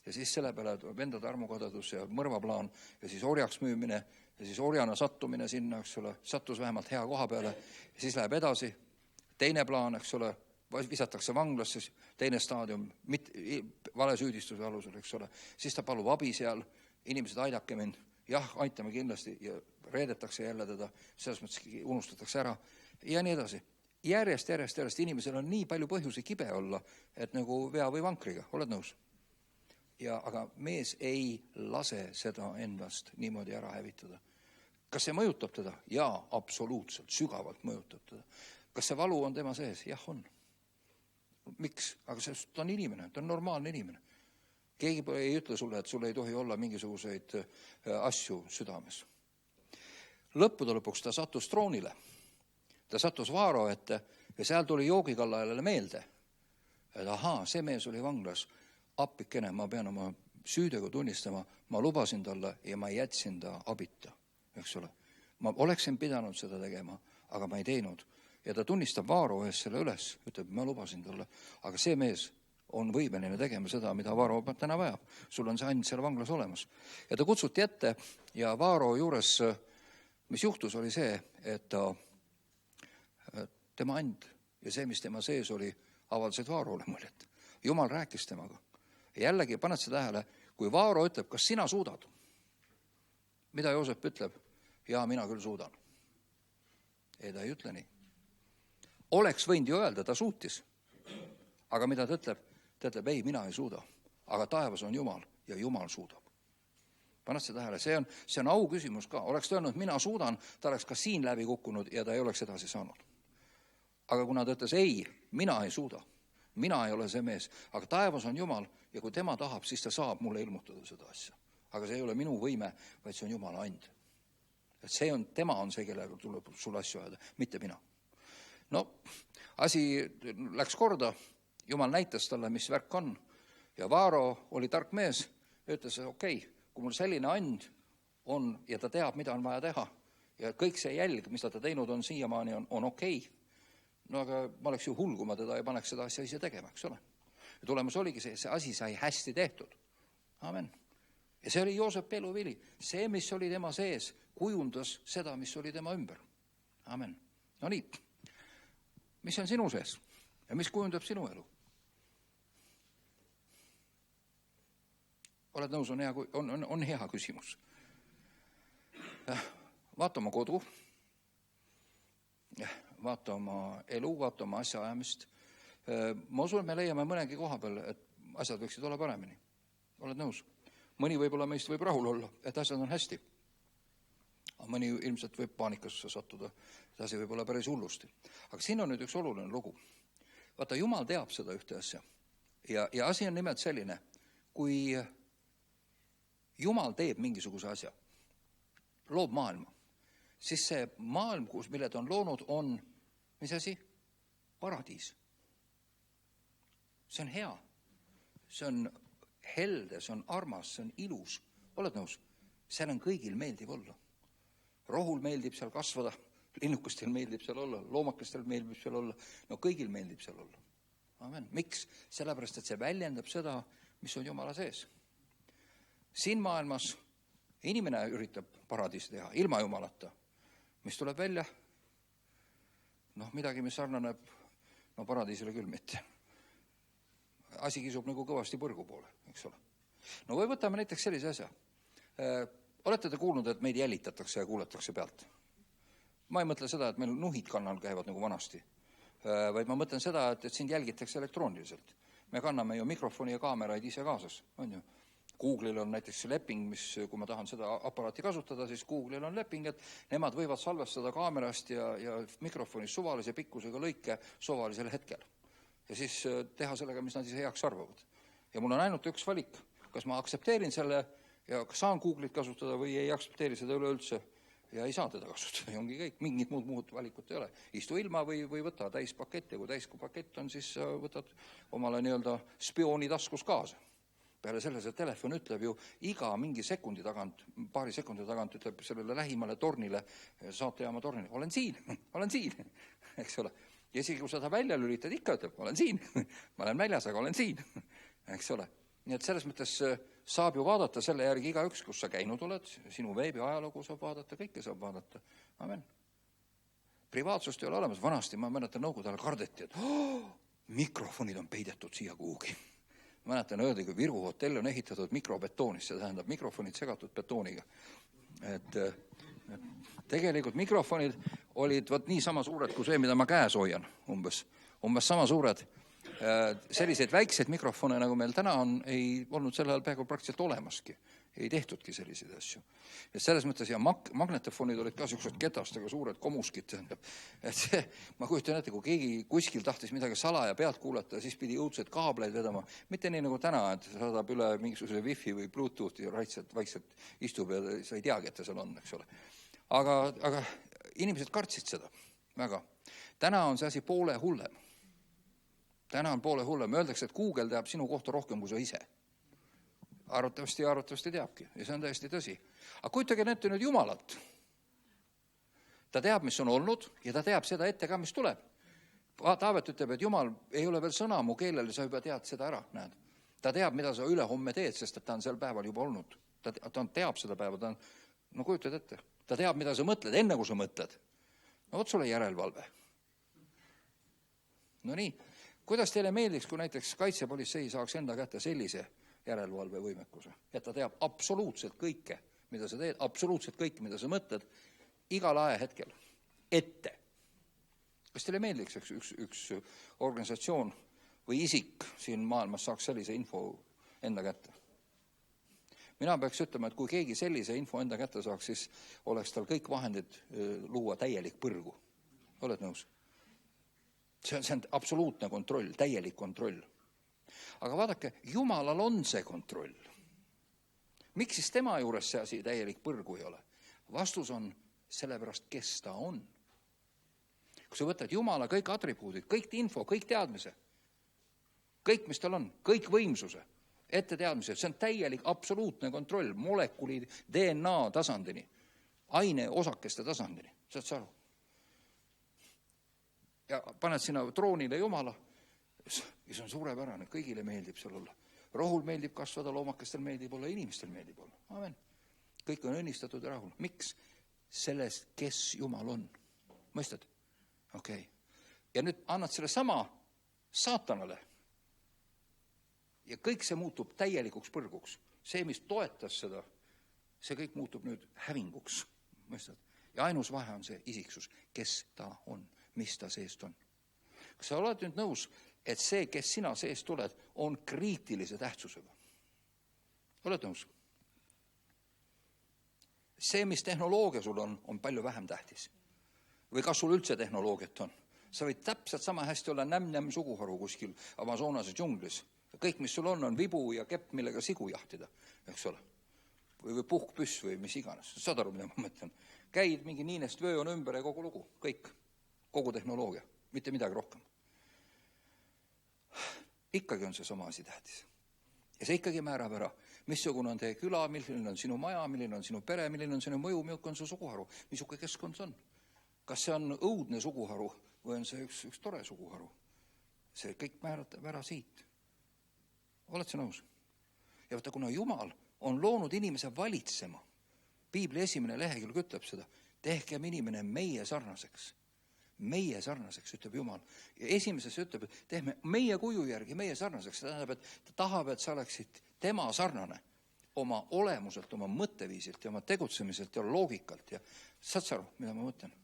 Ja siis selle peale vendade armukadedus ja mõrvaplaan ja siis orjaks müümine ja siis orjana sattumine sinna, eks ole, sattus vähemalt hea koha peale ja siis läheb edasi, teine plaan, eks ole, visatakse vanglasse, teine staadium, vale süüdistuse alusel, eks ole. Siis ta palub abi seal, inimesed aidake mind, jah, aitame kindlasti ja reedetakse jälle teda, selles mõttes unustatakse ära ja nii edasi. Järjest inimesel on nii palju põhjusi kibe olla, et nagu vea või vankriga, oled nõus? Aga mees ei lase seda endast niimoodi ära hävitada. Kas see mõjutab teda? Jaa, absoluutselt, sügavalt mõjutab teda. Kas see valu on tema sees? Jah, on. Miks? Aga ta on inimene, ta on normaalne inimene. Keegi ei ütle sulle, et sul ei tohi olla mingisuguseid asju südames. Lõppude lõpuks ta sattus troonile. Ta sattus Vaaro ette ja seal tuli joogikallajale meelde, et ahaa, see mees oli vanglas, appikene, ma pean oma süüdega tunnistama, ma lubasin talle ja ma jätsin ta abita, eks ole. Ma oleksin pidanud seda tegema, aga ma ei teinud. Ja ta tunnistab Vaaro ees selle üles, ütleb, ma lubasin talle, aga see mees on võimeline tegema seda, mida Vaaro täna vajab. Sul on see and seal vanglas olemas. Ja ta kutsuti ette ja Vaaro juures, mis juhtus, oli see, et tema and ja see, mis tema sees oli, avaldasid Vaarole muljet. Jumal rääkis temaga. Ja jällegi paned see tähele, kui Vaaro ütleb, kas sina suudad? Mida Joosep ütleb? Jaa, mina küll suudan. Ei, ta ei ütle nii. Oleks võinud ju öelda, ta suutis. Aga mida ta ütleb? Ta ütleb, ei, mina ei suuda. Aga taevas on Jumal ja Jumal suudab. Paned see tähele, see on au küsimus ka. Oleks ta öelnud, mina suudan, ta oleks ka siin läbi kukkunud ja ta ei oleks edasi saanud. Aga kuna ta ütles, ei, mina ei suuda. Mina ei ole see mees, aga taevas on Jumal ja kui tema tahab, siis ta saab mulle ilmutada seda asja. Aga see ei ole minu võime, vaid see on Jumala and. Et tema on see, kellega tuleb sulle asju öelda, mitte mina. No, asi läks korda, Jumal näitas talle, mis värk on ja Vaaro oli tark mees ja ütles, okei, kui mul selline and on ja ta teab, mida on vaja teha ja kõik see jälg, mis ta teinud on siiamaani, on okei. No aga ma oleks ju hull, kui ma teda ei paneks seda asja ise tegema, eks ole. Ja tulemus oligi see asi sai hästi tehtud. Amen. Ja see oli Joosep eluvili. See, mis oli tema sees, kujundas seda, mis oli tema ümber. Amen. No nii, mis on sinu sees ja mis kujundab sinu elu? Oled nõus, on hea küsimus. Vaata oma kodu, vaata oma elu, vaata oma asjaajamist. Ma usun, et me leiame mõnegi koha peal, et asjad võiksid olla paremini. Oled nõus? Mõni võib-olla meist võib rahul olla, et asjad on hästi. Mõni ilmselt võib paanikasse sattuda, et asi võib olla päris hullusti. Aga siin on nüüd üks oluline lugu. Vaata, Jumal teab seda ühte asja. Ja asi on nimelt selline, kui Jumal teeb mingisuguse asja, loob maailma, siis see maailm, mille ta on loonud, on, mis asi? Paradiis. See on hea. See on helde, see on armas, see on ilus. Oled nõus? Seal on kõigil meeldib olla. Rohul meeldib seal kasvada, linnukestel meeldib seal olla, loomakestel meeldib seal olla, no kõigil meeldib seal olla. Amen. Miks? Sellepärast, et see väljendab seda, mis on Jumala sees. Siin maailmas inimene üritab paradiisi teha, ilma Jumalata. Mis tuleb välja? Midagi, mis sarnaneb, paradiisile küll mitte. Asi kisub nagu kõvasti põrgu poole, eks ole. Või võtame näiteks sellise asja. Olete te kuulnud, et meid jälitatakse ja kuuletakse pealt? Ma ei mõtle seda, et meil nuhid kannal käivad nagu vanasti, vaid ma mõtlen seda, et sind jälgitakse elektrooniliselt. Me kanname ju mikrofoni ja kaameraid ise kaasas, on ju. Google'il on näiteks leping, mis, kui ma tahan seda aparaati kasutada, siis Google'il on leping, et nemad võivad salvestada kaamerast ja mikrofonist suvalise pikkusega lõike suvalisel hetkel. Ja siis teha sellega, mis nad ise heaks arvavad. Ja mul on ainult üks valik, kas ma aksepteerin selle ja kas saan Google'it kasutada või ei aksepteeri seda üleüldse ja ei saa teda kasutada. Ja ongi kõik, mingit muud valikut ei ole. Istu ilma või võta täispakett ja kui täispakett on, siis võtad omale nii-öelda spiooni taskus kaasa. Peale selles, et telefon ütleb ju iga mingi sekundi tagant, paari sekundi tagant ütleb sellele lähimale tornile, saatejaama tornile, olen siin, eks ole. Ja isegi kui seda välja lülitad, ikka ütleb, olen siin, ma olen väljas, aga olen siin, eks ole. Nii et selles mõttes saab ju vaadata selle järgi igaüks, kus sa käinud oled, sinu veebi ajalugu saab vaadata, kõike saab vaadata. Amen. Privaatsust ei ole olemas, vanasti ma mäletan nõukogude ajal kardeti, et mikrofonid on peidetud siia kuhugi. Mäletan öeldi, kui Viru hotell on ehitatud mikrobetoonist, see tähendab mikrofonid segatud betooniga. Et tegelikult mikrofonid olid nii sama suured kui see, mida ma käes hoian, umbes sama suured. Selliseid väikseid mikrofone, nagu meil täna on, ei olnud sel ajal peaaegu praktiliselt olemaski. ei tehtudki selliseid asju. Et selles mõttes ja magnetofonid olid ka sellised ketastega suured komuskid, tähendab. Et see, ma kujutan ette, kui keegi kuskil tahtis midagi salaja pealt kuulata, siis pidi õudselt kaableid vedama. Mitte nii nagu täna, et saadab üle mingisuguse wifi või bluetoothi ja vaikselt istub ja sa ei teagi, et ta seal on, eks ole. Aga inimesed kartsid seda väga. Täna on see asi poole hullem. Öeldakse, et Google teab sinu kohta rohkem kui sa ise. Arvatavasti teabki ja see on täiesti tõsi. Aga kujutage ette nüüd Jumalat. Ta teab, mis on olnud ja ta teab seda ette ka, mis tuleb. Taavet ütleb, et Jumal ei ole veel sõna mu keelele, sa juba tead seda ära, näed. Ta teab, mida sa ülehomme teed, sest et ta on sel päeval juba olnud. Ta teab seda päeva, no kujutad ette. Ta teab, mida sa mõtled, enne kui sa mõtled. No vot sulle järelevalve. No nii, kuidas teile meeldiks, kui näiteks kaitsepolitsei saaks enda kätte sellise järelevalvevõimekuse, et ta teab absoluutselt kõike, mida sa teed, absoluutselt kõike, mida sa mõtled, igal ajahetkel, ette. Kas teile meeldiks üks organisatsioon või isik siin maailmas saaks sellise info enda kätte? Mina peaks ütlema, et kui keegi sellise info enda kätte saaks, siis oleks tal kõik vahendid luua täielik põrgu. Oled nõus? See on absoluutne kontroll, täielik kontroll. Aga vaadake, Jumalal on see kontroll. Miks siis tema juures see asi täielik põrgu ei ole? Vastus on sellepärast, kes ta on. Kui sa võtad Jumala kõik atribuudid, kõik info, kõik teadmise, kõik, mis tal on, kõik võimsuse, ette teadmised, see on täielik absoluutne kontroll molekuli DNA tasandini, aine osakeste tasandini, saad sa aru? Ja paned sinna troonile Jumala, ja see on suurepärane, kõigile meeldib seal olla. Rohul meeldib kasvada, loomakestel meeldib olla, inimestel meeldib olla. Amen. Kõik on õnnistatud ja rahul. Miks? Sellest, kes Jumal on. Mõistad? Okei. Ja nüüd annad selle sama saatanale. Ja kõik see muutub täielikuks põrguks. See, mis toetas seda, see kõik muutub nüüd hävinguks. Mõistad? Ja ainus vahe on see isiksus, kes ta on, mis ta seest on. Kas sa oled nüüd nõus, et see, kes sina seest tuled, on kriitilise tähtsusega? Oled nõus? See, mis tehnoloogia sul on palju vähem tähtis. Või kas sul üldse tehnoloogiat on? Sa võid täpselt sama hästi olla nämm suguharu kuskil Amazonase džunglis. Kõik, mis sul on vibu ja kepp, millega sigu jahtida, eks ole. Või puhkpüss või mis iganes. Saad aru, mida ma mõtlen? Käid mingi niinest vöö on ümber ja kogu lugu. Kõik. Kogu tehnoloogia. Mitte midagi rohkem. Ikkagi on see sama asi tähtis. Ja see ikkagi määrab ära, missugune on teie küla, milline on sinu maja, milline on sinu pere, milline on sinu mõju, milline on su suguharu, missugune keskkond see on. Kas see on õudne suguharu või on see üks tore suguharu? See kõik määratab ära siit. Oled sa nõus? Ja võtta, kuna Jumal on loonud inimese valitsema, Piibli 1. lehekülg ütleb seda, tehkem inimene meie sarnaseks. Meie sarnaseks, ütleb Jumal. Ja esimeses ütleb, et tehme meie kuju järgi, meie sarnaseks. See tähendab, et ta tahab, et sa oleksid tema sarnane oma olemuselt, oma mõtteviisilt ja oma tegutsemiselt ja loogikalt. Ja saad sa aru, mida ma mõtlen?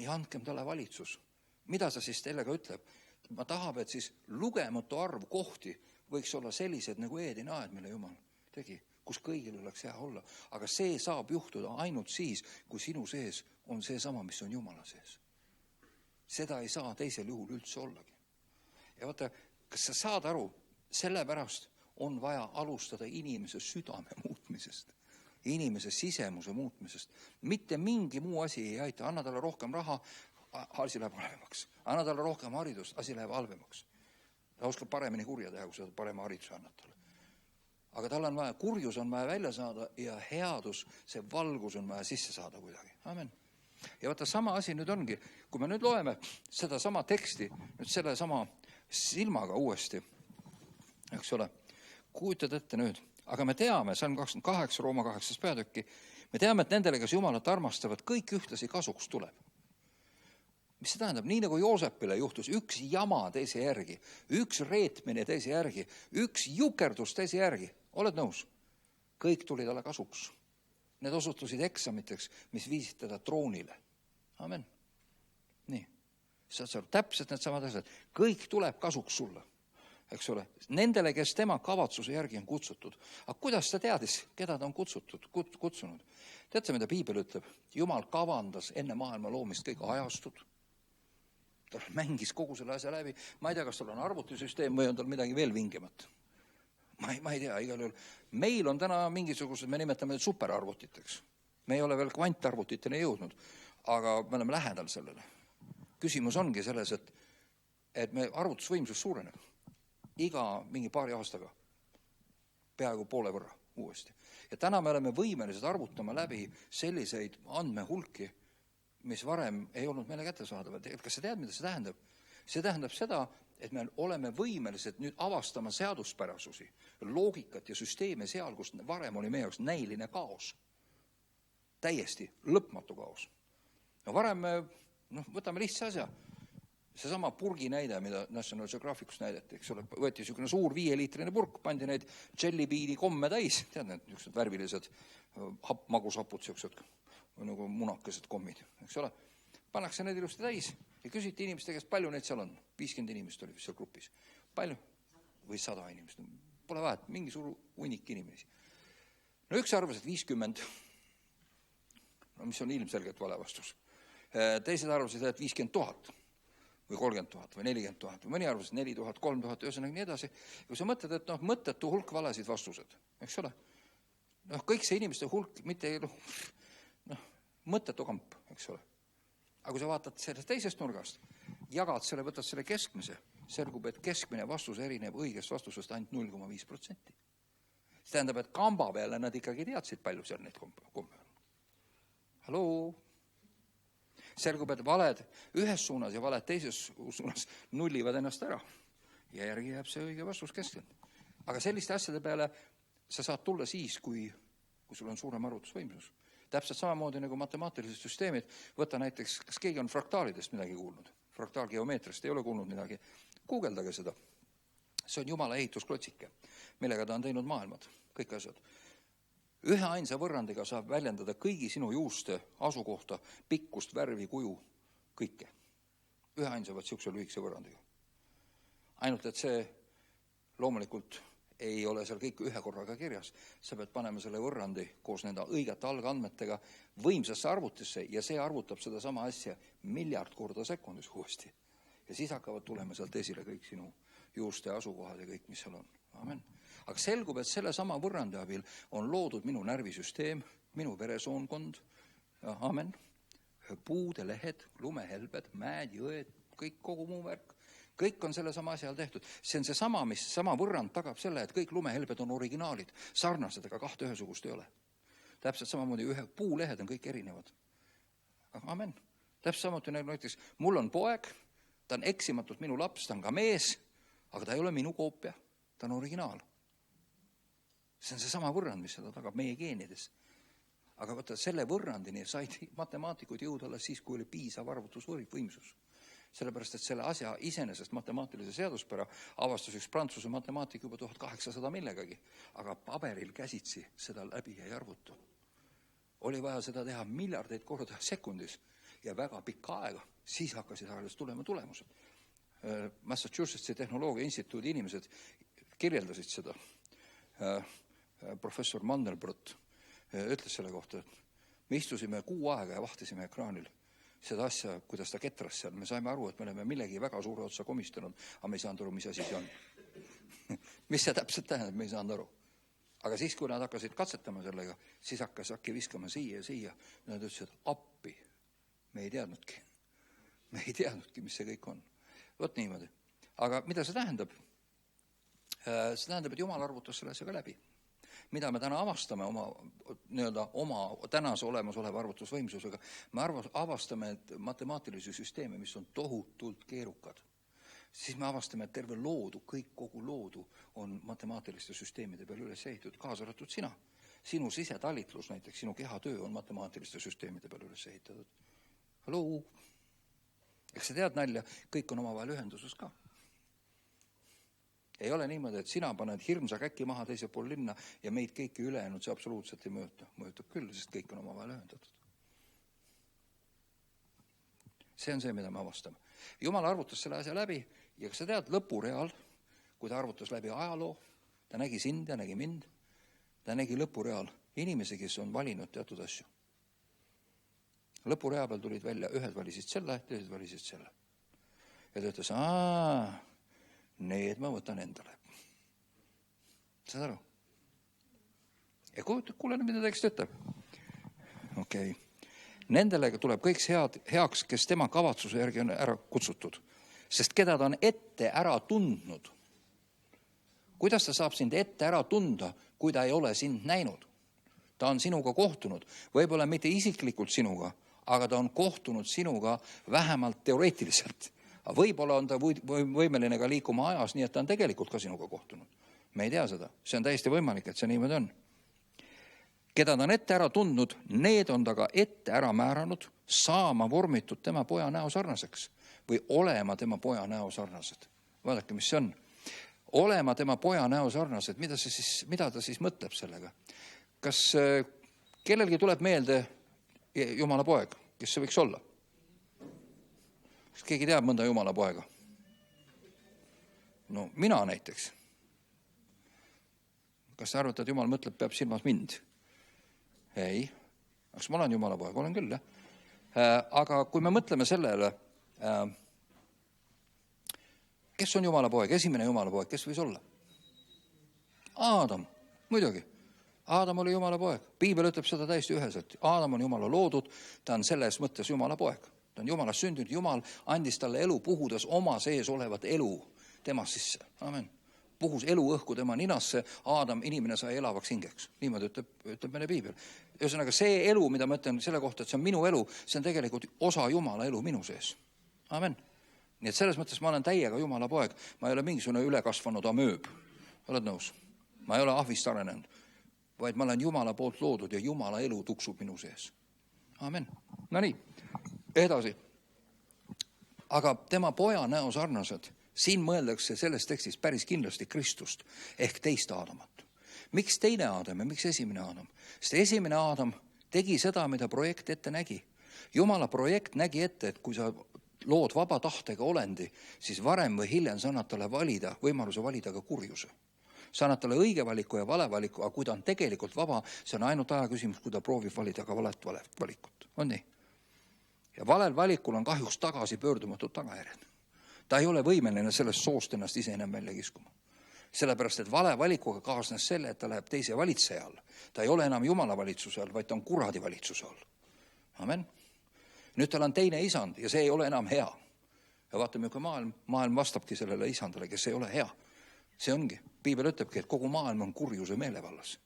Ja andkem talle valitsus. Mida sa siis tellega ütleb? Ma tahab, et siis lugematu arv kohti võiks olla sellised nagu Eedeni aed, mille Jumal tegi, kus kõigil oleks hea olla. Aga see saab juhtuda ainult siis, kui sinu sees on see sama, mis on Jumala sees. Seda ei saa teisel juhul üldse ollagi. Ja vaata, kas sa saad aru, sellepärast on vaja alustada inimese südame muutmisest, inimese sisemuse muutmisest. Mitte mingi muu asi ei aita. Anna talle rohkem raha, asi läheb halvemaks. Anna talle rohkem haridust, asi läheb halvemaks. Ta oskab paremini kurja teha, kui sa parema hariduse annad talle. Aga tal on vaja, kurjus on vaja välja saada ja headus, see valgus on vaja sisse saada kuidagi. Amen. Ja vaata, sama asi nüüd ongi, kui me nüüd loeme seda sama teksti, nüüd selle sama silmaga uuesti, eks ole, kujutad ette nüüd, aga me teame, see on 28, Rooma 8. peatükki, me teame, et nendele, kes Jumalat armastavad, kõik ühtlasi kasuks tuleb. Mis see tähendab? Nii nagu Joosepile juhtus üks jama teise järgi, üks reetmine teise järgi, üks jukerdus teise järgi. Oled nõus? Kõik tuli talle kasuks. Need osutusid eksamiteks, mis viisid teda troonile. Amen. Nii. Saad sa täpselt need samad asjad. Kõik tuleb kasuks sulle. eks ole, nendele, kes tema kavatsuse järgi on kutsutud. Aga kuidas ta teadis, keda ta on kutsunud? Teate, mida Piibel ütleb? Jumal kavandas enne maailma loomist kõik ajastud. Ta mängis kogu selle asja läbi. Ma ei tea, kas tal on arvutisüsteem või on tal midagi veel vingemat. Ma ei tea, igal juhul. Meil on täna mingisugused, me nimetame need superarvutiteks. Me ei ole veel kvantarvutiteni jõudnud, aga me oleme lähedal sellele. Küsimus ongi selles, et me arvutusvõimsus suureneb iga mingi paari aastaga peaaegu poole võrra uuesti. Ja täna me oleme võimelised arvutama läbi selliseid andmehulki, mis varem ei olnud meile kättesaadavad. Kas sa tead, mida see tähendab? See tähendab seda, et me oleme võimelised nüüd avastama seaduspärasusi, loogikat ja süsteeme seal, kus varem oli meie jaoks näiline kaos. Täiesti lõpmatu kaos. No varem me, võtame lihtsa asja. Seesama purgi näide, mida National Geographicus näideti, eks ole, võeti niisugune suur 5-liitrine purk, pandi neid jellybeani komme täis, tead need niisugused värvilised magusapud, niisugused nagu munakesed kommid, eks ole. Pannakse need ilusti täis ja küsiti inimeste käest, palju neid seal on. 50 inimest oli seal grupis. Palju? Või 100 inimest. Pole vahet, mingi suur hunnik inimesi. No üks arvas, et 50, mis on ilmselgelt vale vastus. Teised arvasid, et 50 000 või 30 000 või 40 000 või mõni arvas, 4 000, 3 000, ühesõnaga nii edasi. Ja kui sa mõtled, et mõttetu hulk valesid vastused, eks ole. Kõik see inimeste hulk, mitte mõttetu kamp, eks ole. Aga kui sa vaatad sellest teisest nurgast, jagad selle, võtad selle keskmise, selgub, et keskmine vastus erineb õigest vastusest ainult 0,5%. See tähendab, et kamba peale nad ikkagi teadsid palju seal neid komme on. Halloo? Selgub, et valed ühes suunas ja valed teises suunas nullivad ennast ära. Ja järgi jääb see õige vastus keskel. Aga selliste asjade peale sa saad tulla siis, kui sul on suurem arvutusvõimsus. Täpselt samamoodi nagu matemaatilised süsteemid. Võta näiteks, kas keegi on fraktaalidest midagi kuulnud? Fraktaalgeomeetrist ei ole kuulnud midagi. Guugeldage seda. See on Jumala ehitusklotsike, millega ta on teinud maailmad, kõik asjad. Ühe ainsa võrrandiga saab väljendada kõigi sinu juuste asukohta, pikkust, värvi, kuju, kõike. Ühe ainsa siukse lühikese võrrandiga. Ainult, et see loomulikult ei ole seal kõik ühe korraga kirjas. Sa pead panema selle võrrandi koos nende õigete algandmetega võimsasse arvutisse ja see arvutab seda sama asja 1 miljard korda sekundis uuesti. Ja siis hakkavad tulema sealt esile kõik sinu juuste asukohad ja kõik, mis seal on. Amen. Aga selgub, et selle sama võrrandi abil on loodud minu närvisüsteem, minu veresoonkond, amen, puude lehed, lumehelbed, mäed, jõed, kõik kogu muu värk. Kõik on selle sama asja tehtud. See on see sama, mis sama võrrand tagab selle, et kõik lumehelbed on originaalid. Sarnased, aga kahte ühesugust ei ole. Täpselt samamoodi puulehed on kõik erinevad. Amen. Täpselt samamoodi näiteks, mul on poeg, ta on eksimatult minu laps, ta on ka mees, aga ta ei ole minu koopia, ta on originaal. See on see sama võrrand, mis seda tagab meie geenides. Aga võtta, selle võrrandini said matemaatikud jõuda alles siis, kui oli piisav arvutusvõimsus. Sellepärast, et selle asja iseenesest matemaatilise seaduspära avastas üks Prantsuse matemaatik juba 1800 millegagi, aga paberil käsitsi seda läbi ei arvutu. Oli vaja seda teha miljardeid korda sekundis ja väga pikka aega, siis hakkasid alles tulema tulemused. Massachusettsi tehnoloogia instituudi inimesed kirjeldasid seda. Professor Mandelbrot ütles selle kohta, et me istusime 6 aega ja vahtisime ekraanil seda asja, kuidas ta ketras seal. Me saime aru, et me oleme millegi väga suure otsa komistanud, aga me ei saanud aru, mis asi see on. Mis see täpselt tähendab, me ei saanud aru. Aga siis, kui nad hakkasid katsetama sellega, siis hakkas äkki viskama siia ja siia. Nad ütlesid, appi, me ei teadnudki. Me ei teadnudki, mis see kõik on. Võt niimoodi. Aga mida see tähendab? See tähendab, et Jumal arvutas selle asjaga läbi. Mida me täna avastame oma tänase olemasoleva arvutusvõimsusega, me avastame matemaatilisi süsteeme, mis on tohutult keerukad. Siis me avastame, et terve loodu, kogu loodu on matemaatiliste süsteemide peal üles ehitatud, kaasa arvatud sina. Sinu sisetalitlus, näiteks sinu kehatöö on matemaatiliste süsteemide peal üles ehitatud. Halloo! Eks sa tead nalja, kõik on omavahel ühenduses ka. Ei ole niimoodi, et sina paned hirmsa käki maha teise pool linna ja meid kõiki ülejäänud see absoluutselt ei mõjuta. Mõjutab küll, sest kõik on omavahel ühendatud. See on see, mida me avastame. Jumal arvutas selle asja läbi ja kas sa tead lõpureal, kui ta arvutas läbi ajaloo, ta nägi sind ja nägi mind, ta nägi lõpureal inimesi, kes on valinud teatud asju. Lõpurea peal tulid välja, ühed valisid selle, teised valisid selle. Ja ta ütles, need ma võtan endale. Saad aru? Ja kuule, mida tekst ütleb. Okei. Nendele tuleb kõik heaks, kes tema kavatsuse järgi on ära kutsutud. Sest keda ta on ette ära tundnud. Kuidas ta saab sind ette ära tunda, kui ta ei ole sind näinud? Ta on sinuga kohtunud. Võib-olla mitte isiklikult sinuga, aga ta on kohtunud sinuga vähemalt teoreetiliselt. Võib-olla on ta võimeline ka liikuma ajas, nii et ta on tegelikult ka sinuga kohtunud. Me ei tea seda. See on täiesti võimalik, et see niimoodi on. Keda ta on ette ära tundnud, need on ta ka ette ära määranud, saama vormitud tema poja näo sarnaseks või olema tema poja näo sarnased. Vaadake, mis see on. Olema tema poja näo sarnased, mida ta siis mõtleb sellega? Kas kellelgi tuleb meelde Jumala poeg, kes see võiks olla? Kas keegi teab mõnda Jumala poega? No mina näiteks. Kas sa arvad, et Jumal mõtleb, peab silmas mind? Ei. Kas ma olen Jumala poeg? Olen küll, jah. Aga kui me mõtleme sellele, kes on Jumala poeg? Esimene Jumala poeg, kes võis olla? Aadam, muidugi. Aadam oli Jumala poeg. Piibel ütleb seda täiesti üheselt. Aadam on Jumala loodud, ta on selles mõttes Jumala poeg. Ta on Jumalast sündinud, Jumal andis talle elu, puhudes oma sees olevat elu tema sisse. Amen. Puhus elu õhku tema ninasse, Aadam, inimene sai elavaks hingeks. Niimoodi ütleb meile Piibel. Ühesõnaga, see elu, mida ma ütlen selle kohta, et see on minu elu, see on tegelikult osa Jumala elu minu sees. Amen. Nii et selles mõttes ma olen täiega Jumala poeg. Ma ei ole mingisugune ülekasvanud amööb. Oled nõus? Ma ei ole ahvist arenenud, vaid ma olen Jumala poolt loodud ja Jumala elu tuksub minu sees. Amen. No nii, edasi. Aga tema poja näo sarnased, siin mõeldakse selles tekstis päris kindlasti Kristust ehk teist Aadamat. Miks teine Aadam ja miks esimene Aadam? Sest esimene Aadam tegi seda, mida projekt ette nägi. Jumala projekt nägi ette, et kui sa lood vaba tahtega olendi, siis varem või hiljem sa annad talle võimaluse valida ka kurjuse. Sa annad talle õige valiku ja vale valiku, aga kui ta on tegelikult vaba, see on ainult aja küsimus, kui ta proovib valida ka valet valikut. On nii? Ja valel valikul on kahjuks tagasi pöördumatud tagajärjed. Ta ei ole võimeline sellest soost ennast ise enam välja kiskuma. Sellepärast, et vale valikuga kaasnes selle, et ta läheb teise valitseja all. Ta ei ole enam Jumala valitsuse all, vaid ta on kuradi valitsuse all. Amen. Nüüd tal on teine isand ja see ei ole enam hea. Ja vaatame, kui maailm vastabki sellele isandale, kes ei ole hea. See ongi. Piibel ütlebki, et kogu maailm on kurjuse meelevallas.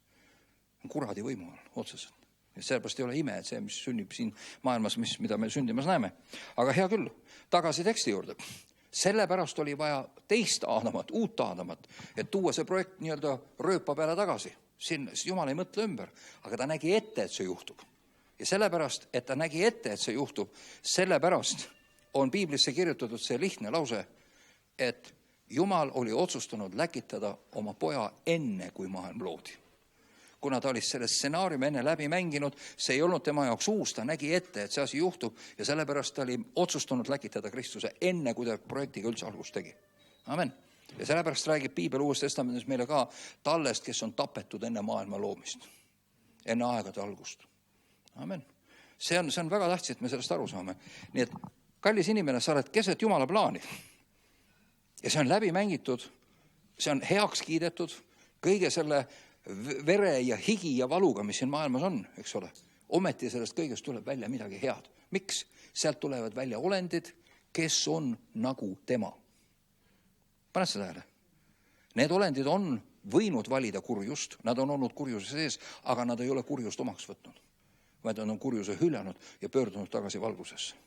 On kuradi võimu all, otseselt. Ja sellepärast ei ole ime, et see, mis sünnib siin maailmas, mida me sündimas näeme. Aga hea küll, tagasi teksti juurde. Sellepärast oli vaja teist Aadamat, uut Aadamat, et tuua see projekt nii-öelda rööpa peale tagasi. Siin Jumal ei mõtle ümber, aga ta nägi ette, et see juhtub. Ja sellepärast, et ta nägi ette, et see juhtub, sellepärast on Piiblisse kirjutatud see lihtne lause, et Jumal oli otsustanud läkitada oma poja enne, kui maailm loodi. Kuna ta oli selle stsenaariumi enne läbi mänginud, see ei olnud tema jaoks uus, ta nägi ette, et see asi juhtub ja sellepärast ta oli otsustanud läkitada Kristuse enne, kui ta projektiga üldse algust tegi. Amen. Ja sellepärast räägib Piibel Uues Testamendis meile ka tallest, kes on tapetud enne maailma loomist, enne aegade algust. Amen. See on väga tähtis, et me sellest aru saame. Nii et kallis inimene, sa oled keset Jumala plaani ja see on läbi mängitud, see on heaks kiidetud, kõige selle vere ja higi ja valuga, mis siin maailmas on, eks ole. Ometi sellest kõigest tuleb välja midagi head. Miks? Sealt tulevad välja olendid, kes on nagu tema. Paned seda tähele? Need olendid on võinud valida kurjust, nad on olnud kurjuse sees, aga nad ei ole kurjust omaks võtnud, vaid on kurjuse hüljanud ja pöördunud tagasi valgusesse.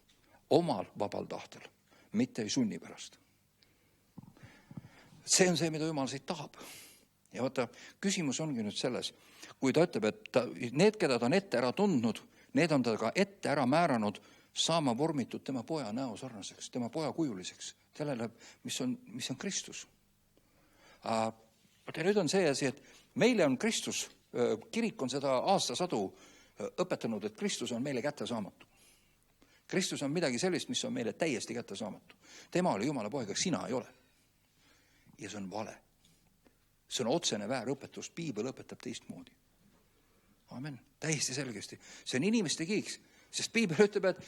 Omal vabal tahtel, mitte ei sunni pärast. See on see, mida Jumal siit tahab. Ja vaata, küsimus ongi nüüd selles, kui ta ütleb, et need, keda ta on ette ära tundnud, need on ta ka ette ära määranud saama vormitud tema poja näo sarnaseks, tema poja kujuliseks, sellele, mis on Kristus. Ja nüüd on see asi, et meile on Kristus, kirik on seda aastasadu õpetanud, et Kristus on meile kättesaamatu. Kristus on midagi sellist, mis on meile täiesti kättesaamatu. Tema oli Jumala poeg, aga sina ei ole. ja see on vale. See on otsene väärõpetus, piibel õpetab teistmoodi. Amen, täiesti selgesti. See on inimeste kiiks, sest piibel ütleb, et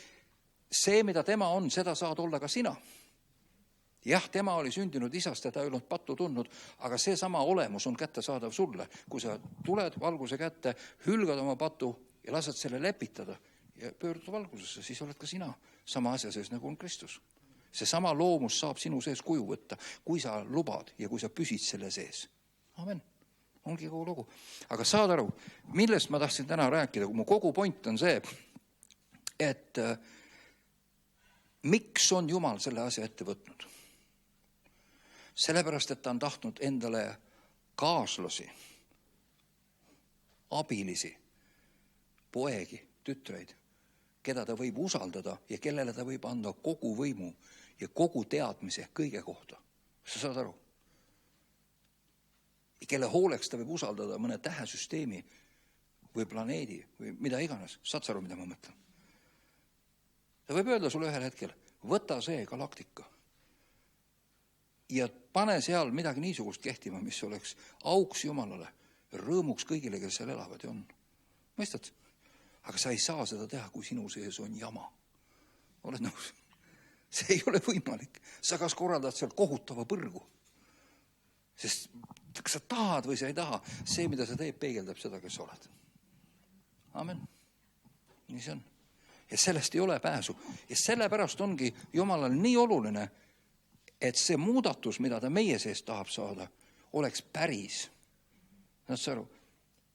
see, mida tema on, seda saad olla ka sina. Jah, tema oli sündinud isast ja ta ei olnud pattu tundnud, aga see sama olemus on kättesaadav sulle. Kui sa tuled valguse kätte, hülgad oma patu ja lased selle lepitada ja pöördud valgusesse, siis oled ka sina sama asja sees, nagu on Kristus. See sama loomus saab sinu sees kuju võtta, kui sa lubad ja kui sa püsid selle sees. Amen. Ongi kogu lugu. Aga saad aru, millest ma tahtsin täna rääkida, kui mu kogu point on see, et miks on Jumal selle asja ette võtnud? Sellepärast, et ta on tahtnud endale kaaslasi, abilisi, poegi, tütreid, keda ta võib usaldada ja kellele ta võib anda kogu võimu ja kogu teadmise kõige kohta. Sa saad aru? Kelle hooleks ta võib usaldada mõne tähesüsteemi või planeedi või mida iganes. Saad sa aru, mida ma mõtlen? Ta võib öelda sulle ühel hetkel, võta see galaktika ja pane seal midagi niisugust kehtima, mis oleks auks Jumalale, rõõmuks kõigile, kes seal elavad ja on. Mõistad? Aga sa ei saa seda teha, kui sinu sees on jama. Oled nõus? See ei ole võimalik. Sa kas korraldad seal kohutava põrgu. Sest kas sa tahad või sa ei taha, see, mida sa teeb, peegeldab seda, kes sa oled. Amen. Nii see on. Ja sellest ei ole pääsu. Ja sellepärast ongi Jumalal nii oluline, et see muudatus, mida ta meie sees tahab saada, oleks päris. Nad sa aru?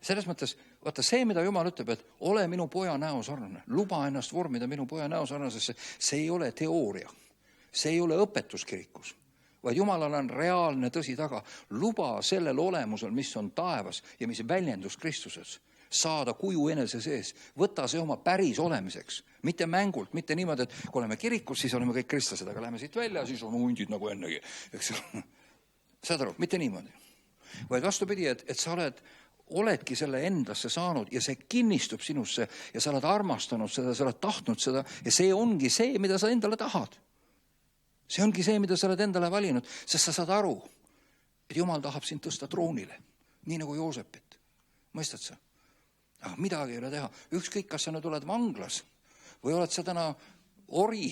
Selles mõttes, vaata see, mida Jumal ütleb, et ole minu poja näo sarnane, luba ennast vormida minu poja näo sarnasesse, see ei ole teooria. See ei ole õpetuskirikus, vaid Jumalal on reaalne tõsi taga. Luba sellel olemusel, mis on taevas ja mis väljendus Kristuses, saada kuju enese sees. Võta see oma päris olemiseks, mitte mängult, mitte niimoodi, et kui oleme kirikus, siis oleme kõik kristlased, aga läheme siit välja, siis on hundid nagu ennegi. Saad aru, mitte niimoodi. Vaid vastupidi, et sa oledki selle endasse saanud ja see kinnistub sinusse ja sa oled armastanud seda, sa oled tahtnud seda ja see ongi see, mida sa endale tahad. See ongi see, mida sa oled endale valinud, sest sa saad aru, et Jumal tahab sind tõsta troonile, nii nagu Joosepit. Mõistad sa? Aga midagi ei ole teha. Ükskõik, kas sa nüüd oled vanglas või oled sa täna ori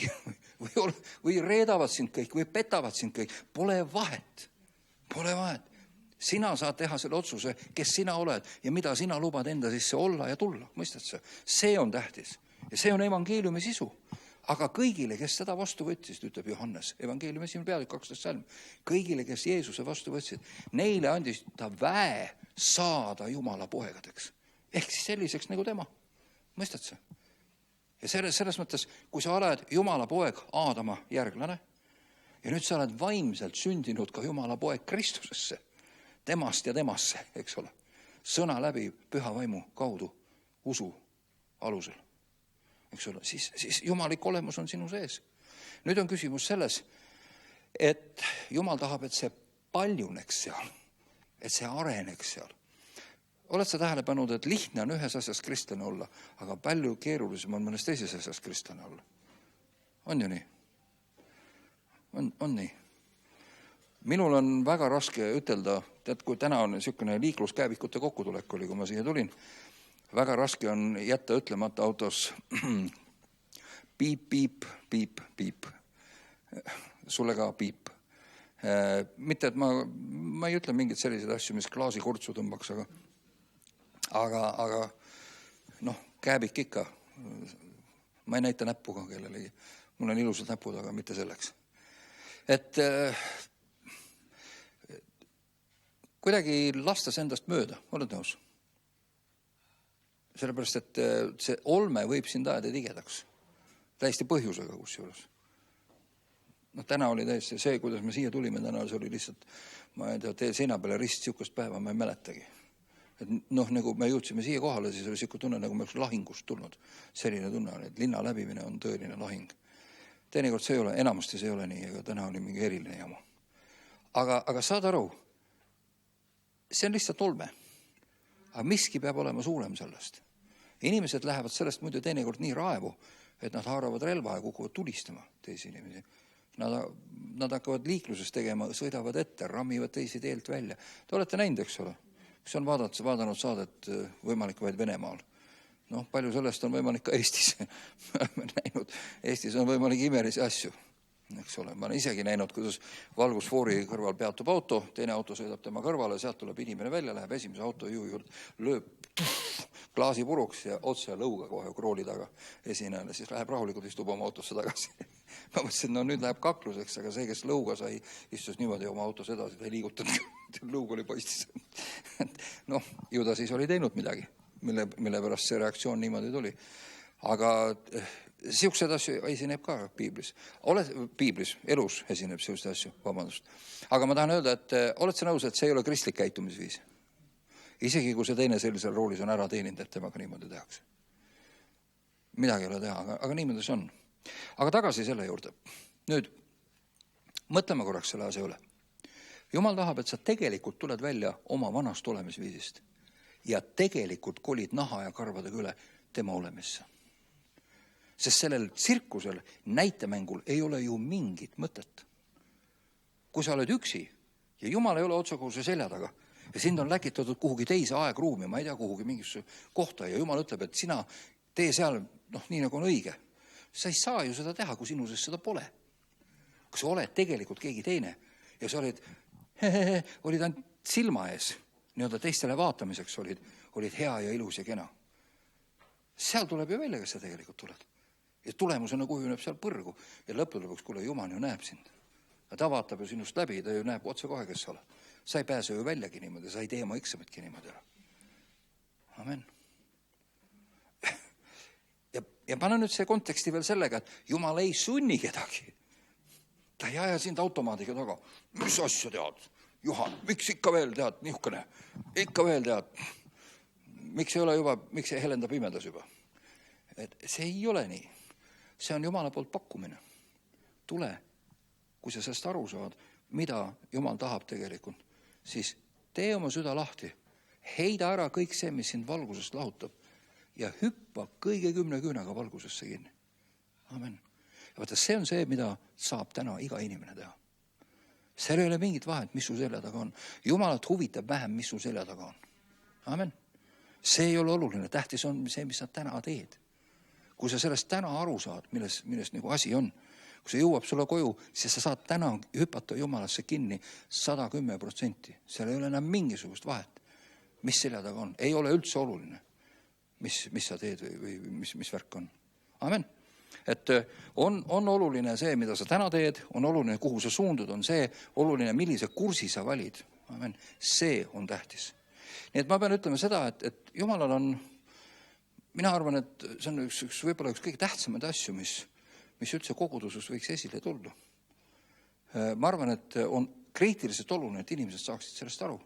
või reedavad sind kõik või petavad sind kõik. Pole vahet. Pole vahet. Sina saad teha selle otsuse, kes sina oled ja mida sina lubad enda sisse olla ja tulla. Mõistad sa? See on tähtis. Ja see on evangeeliumi sisu. Aga kõigile, kes seda vastu võtsid, ütleb Johannes, evangeeliumi 1. peatükk 12. salm, kõigile, kes Jeesuse vastu võtsid, neile andis ta väe saada Jumala poegadeks. Ehk siis selliseks nagu tema. Mõistad sa? Ja selles mõttes, kui sa oled Jumala poeg Aadama järglane ja nüüd sa oled vaimselt sündinud ka Jumala poeg Kristusesse, temast ja temasse, eks ole, sõna läbi püha vaimu kaudu, usu alusel. Eks ole, siis jumalik olemus on sinu sees. Nüüd on küsimus selles, et Jumal tahab, et see paljuneks seal, et see areneks seal. Oled sa tähele pannud, et lihtne on ühes asjas kristlane olla, aga palju keerulisem on mõnes teises asjas kristlane olla. On ju nii? On nii. Minul on väga raske ütelda, tead, kui täna on niisugune liikluskäevikute kokkutulek oli, kui ma siia tulin, väga raske on jätta ütlemata autos piip, piip, piip, piip. Sulle ka piip. Mitte, et ma ei ütle mingeid selliseid asju, mis klaasi kurtsu tõmbaks, aga käebik ikka. Ma ei näita näppuga kellelegi. Mul on ilusad näpud, aga mitte selleks. Et kuidagi lastas endast mööda, oled nõus? Sellepärast, et see olme võib sind ajada tigedaks. Täiesti põhjusega kusjuures. Täna oli täiesti see, kuidas me siia tulime, täna see oli lihtsalt, ma ei tea, tee seina peale rist siukest päeva, ma ei mäletagi. Et nagu me jõudsime siia kohale, siis oli siuke tunne, nagu me oleks lahingust tulnud. Selline tunne oli, et linna läbimine on tõeline lahing. Teinekord see ei ole, enamasti see ei ole nii, aga täna oli mingi eriline jama. Aga saad aru, see on lihtsalt olme. Aga miski peab olema suurem sellest. Inimesed lähevad sellest muidu teinekord nii raevu, et nad haaravad relva ja kukuvad tulistama teisi inimesi. Nad hakkavad liikluses tegema, sõidavad ette, rammivad teisi teelt välja. Te olete näinud, eks ole? Kes on vaadanud saadet võimalik vaid Venemaal? Palju sellest on võimalik ka Eestis. Me oleme näinud, Eestis on võimalik imelisi asju. Eks ole, ma olen isegi näinud, kuidas valgusfoori kõrval peatub auto, teine auto sõidab tema kõrvale, sealt tuleb inimene välja, läheb esimese auto juurde, lööb klaasi puruks ja otse lõuga kohe krooli taga esinejale, siis läheb rahulikult, istub oma autosse tagasi. Ma mõtlesin, nüüd läheb kakluseks, aga see, kes lõuga sai, istus niimoodi oma autos edasi, ta ei liigutanud, lõug oli paistis. Ju ta siis oli teinud midagi, mille pärast see reaktsioon niimoodi tuli. Aga siuksed asju esineb ka piiblis. Piiblis, elus esineb siuksed asju, vabandust. Aga ma tahan öelda, et oled sa nõus, et see ei ole kristlik käitumisviis? Isegi kui see teine sellisel roolis on ära teeninud, et temaga niimoodi tehakse. Midagi ei ole teha, aga niimoodi see on. Aga tagasi selle juurde. Nüüd, mõtleme korraks selle asja üle. Jumal tahab, et sa tegelikult tuled välja oma vanast olemisviisist ja tegelikult kolid naha ja karvadega üle tema olemisse. Sest sellel tsirkusel, näitemängul ei ole ju mingit mõtet. Kui sa oled üksi ja Jumal ei ole otsakuhuse selja taga ja sind on läkitatud kuhugi teise aegruumi, ma ei tea kuhugi mingisse kohta ja Jumal ütleb, et sina tee seal nii nagu on õige. Sa ei saa ju seda teha, kui sinu sees seda pole. Kui sa oled tegelikult keegi teine ja sa olid ainult silma ees, nii-öelda teistele vaatamiseks olid hea ja ilus ja kena. Seal tuleb ju välja, kes sa tegelikult tuled. Ja tulemusena kujuneb seal põrgu ja lõpuks, kuule, Jumal ju näeb sind. Ja ta vaatab ju sinust läbi, ta ju näeb otse kohe, kes sa oled. Sa ei pääse ju väljagi niimoodi, sa ei tee oma eksamitki niimoodi ära. Amen. Ja pane nüüd see konteksti veel sellega, et Jumal ei sunni kedagi. Ta ei aja sind automaadiga taga. Mis asja tead? Juhan, miks ikka veel tead niisugune? Ikka veel tead. Miks ei helenda pimedas juba? Et see ei ole nii. See on Jumala poolt pakkumine. Tule, kui sa sellest aru saad, mida Jumal tahab tegelikult, siis tee oma süda lahti. Heida ära kõik see, mis sind valgusest lahutab ja hüppa kõige 10 küünega valgusesse kinni. Amen. Ja vaata, see on see, mida saab täna iga inimene teha. Seal ei ole mingit vahet, mis su selja taga on. Jumalat huvitab vähem, mis su selja taga on. Amen. See ei ole oluline. Tähtis on see, mis sa täna teed. Kui sa sellest täna aru saad, milles nagu asi on, kui see jõuab sulle koju, siis sa saad täna hüpata Jumalasse kinni 110%. Seal ei ole enam mingisugust vahet, mis selja taga on. Ei ole üldse oluline, mis sa teed või mis värk on. Amen. Et on oluline see, mida sa täna teed, on oluline, kuhu sa suundud, on see oluline, millise kursi sa valid. Amen. See on tähtis. Nii et ma pean ütlema seda, et Jumalal on, mina arvan, et see on võib-olla üks kõige tähtsamaid asju, mis üldse koguduses võiks esile tulla. Ma arvan, et on kriitiliselt oluline, et inimesed saaksid sellest aru.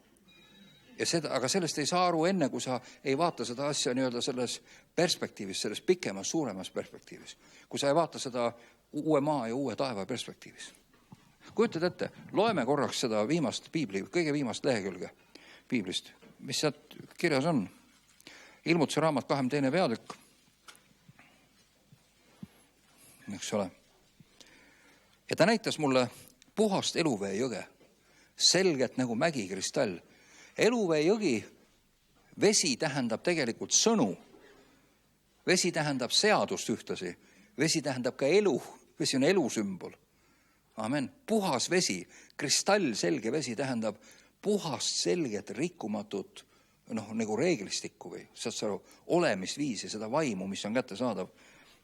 Aga sellest ei saa aru enne, kui sa ei vaata seda asja nii-öelda selles perspektiivis, selles pikemas, suuremas perspektiivis. Kui sa ei vaata seda uue maa ja uue taeva perspektiivis. Kujutad ette, loeme korraks seda viimast piibli, kõige viimast lehekülge piiblist, mis sealt kirjas on. Ilmutuse raamat 22. peatükk. Eks ole. Ja ta näitas mulle puhast eluvee jõge, selget nagu mägikristall. Eluvee jõgi, vesi tähendab tegelikult sõnu. Vesi tähendab seadust ühtlasi. Vesi tähendab ka elu. Vesi on elu sümbol. Amen. Puhas vesi, kristall selge vesi tähendab puhast, selget, rikkumatut nagu reeglistikku või olemisviisi, seda vaimu, mis on kätte saadav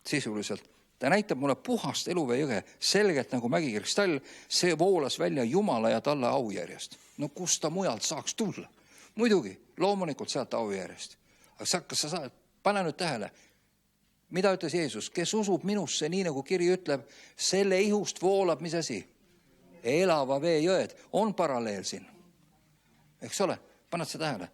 sisuliselt. Ta näitab mulle puhast eluvee jõge, selget nagu mägikristall, see voolas välja Jumala ja talle aujärjest. No kust ta mujalt saaks tulla? Muidugi, loomulikult sealt aujärjest. Aga kas sa saad, pane nüüd tähele, mida ütles Jeesus? Kes usub minusse, nii nagu kiri ütleb, selle ihust voolab, mis asi? Elava vee jõed, on paralleel siin. Eks ole, paned see tähele?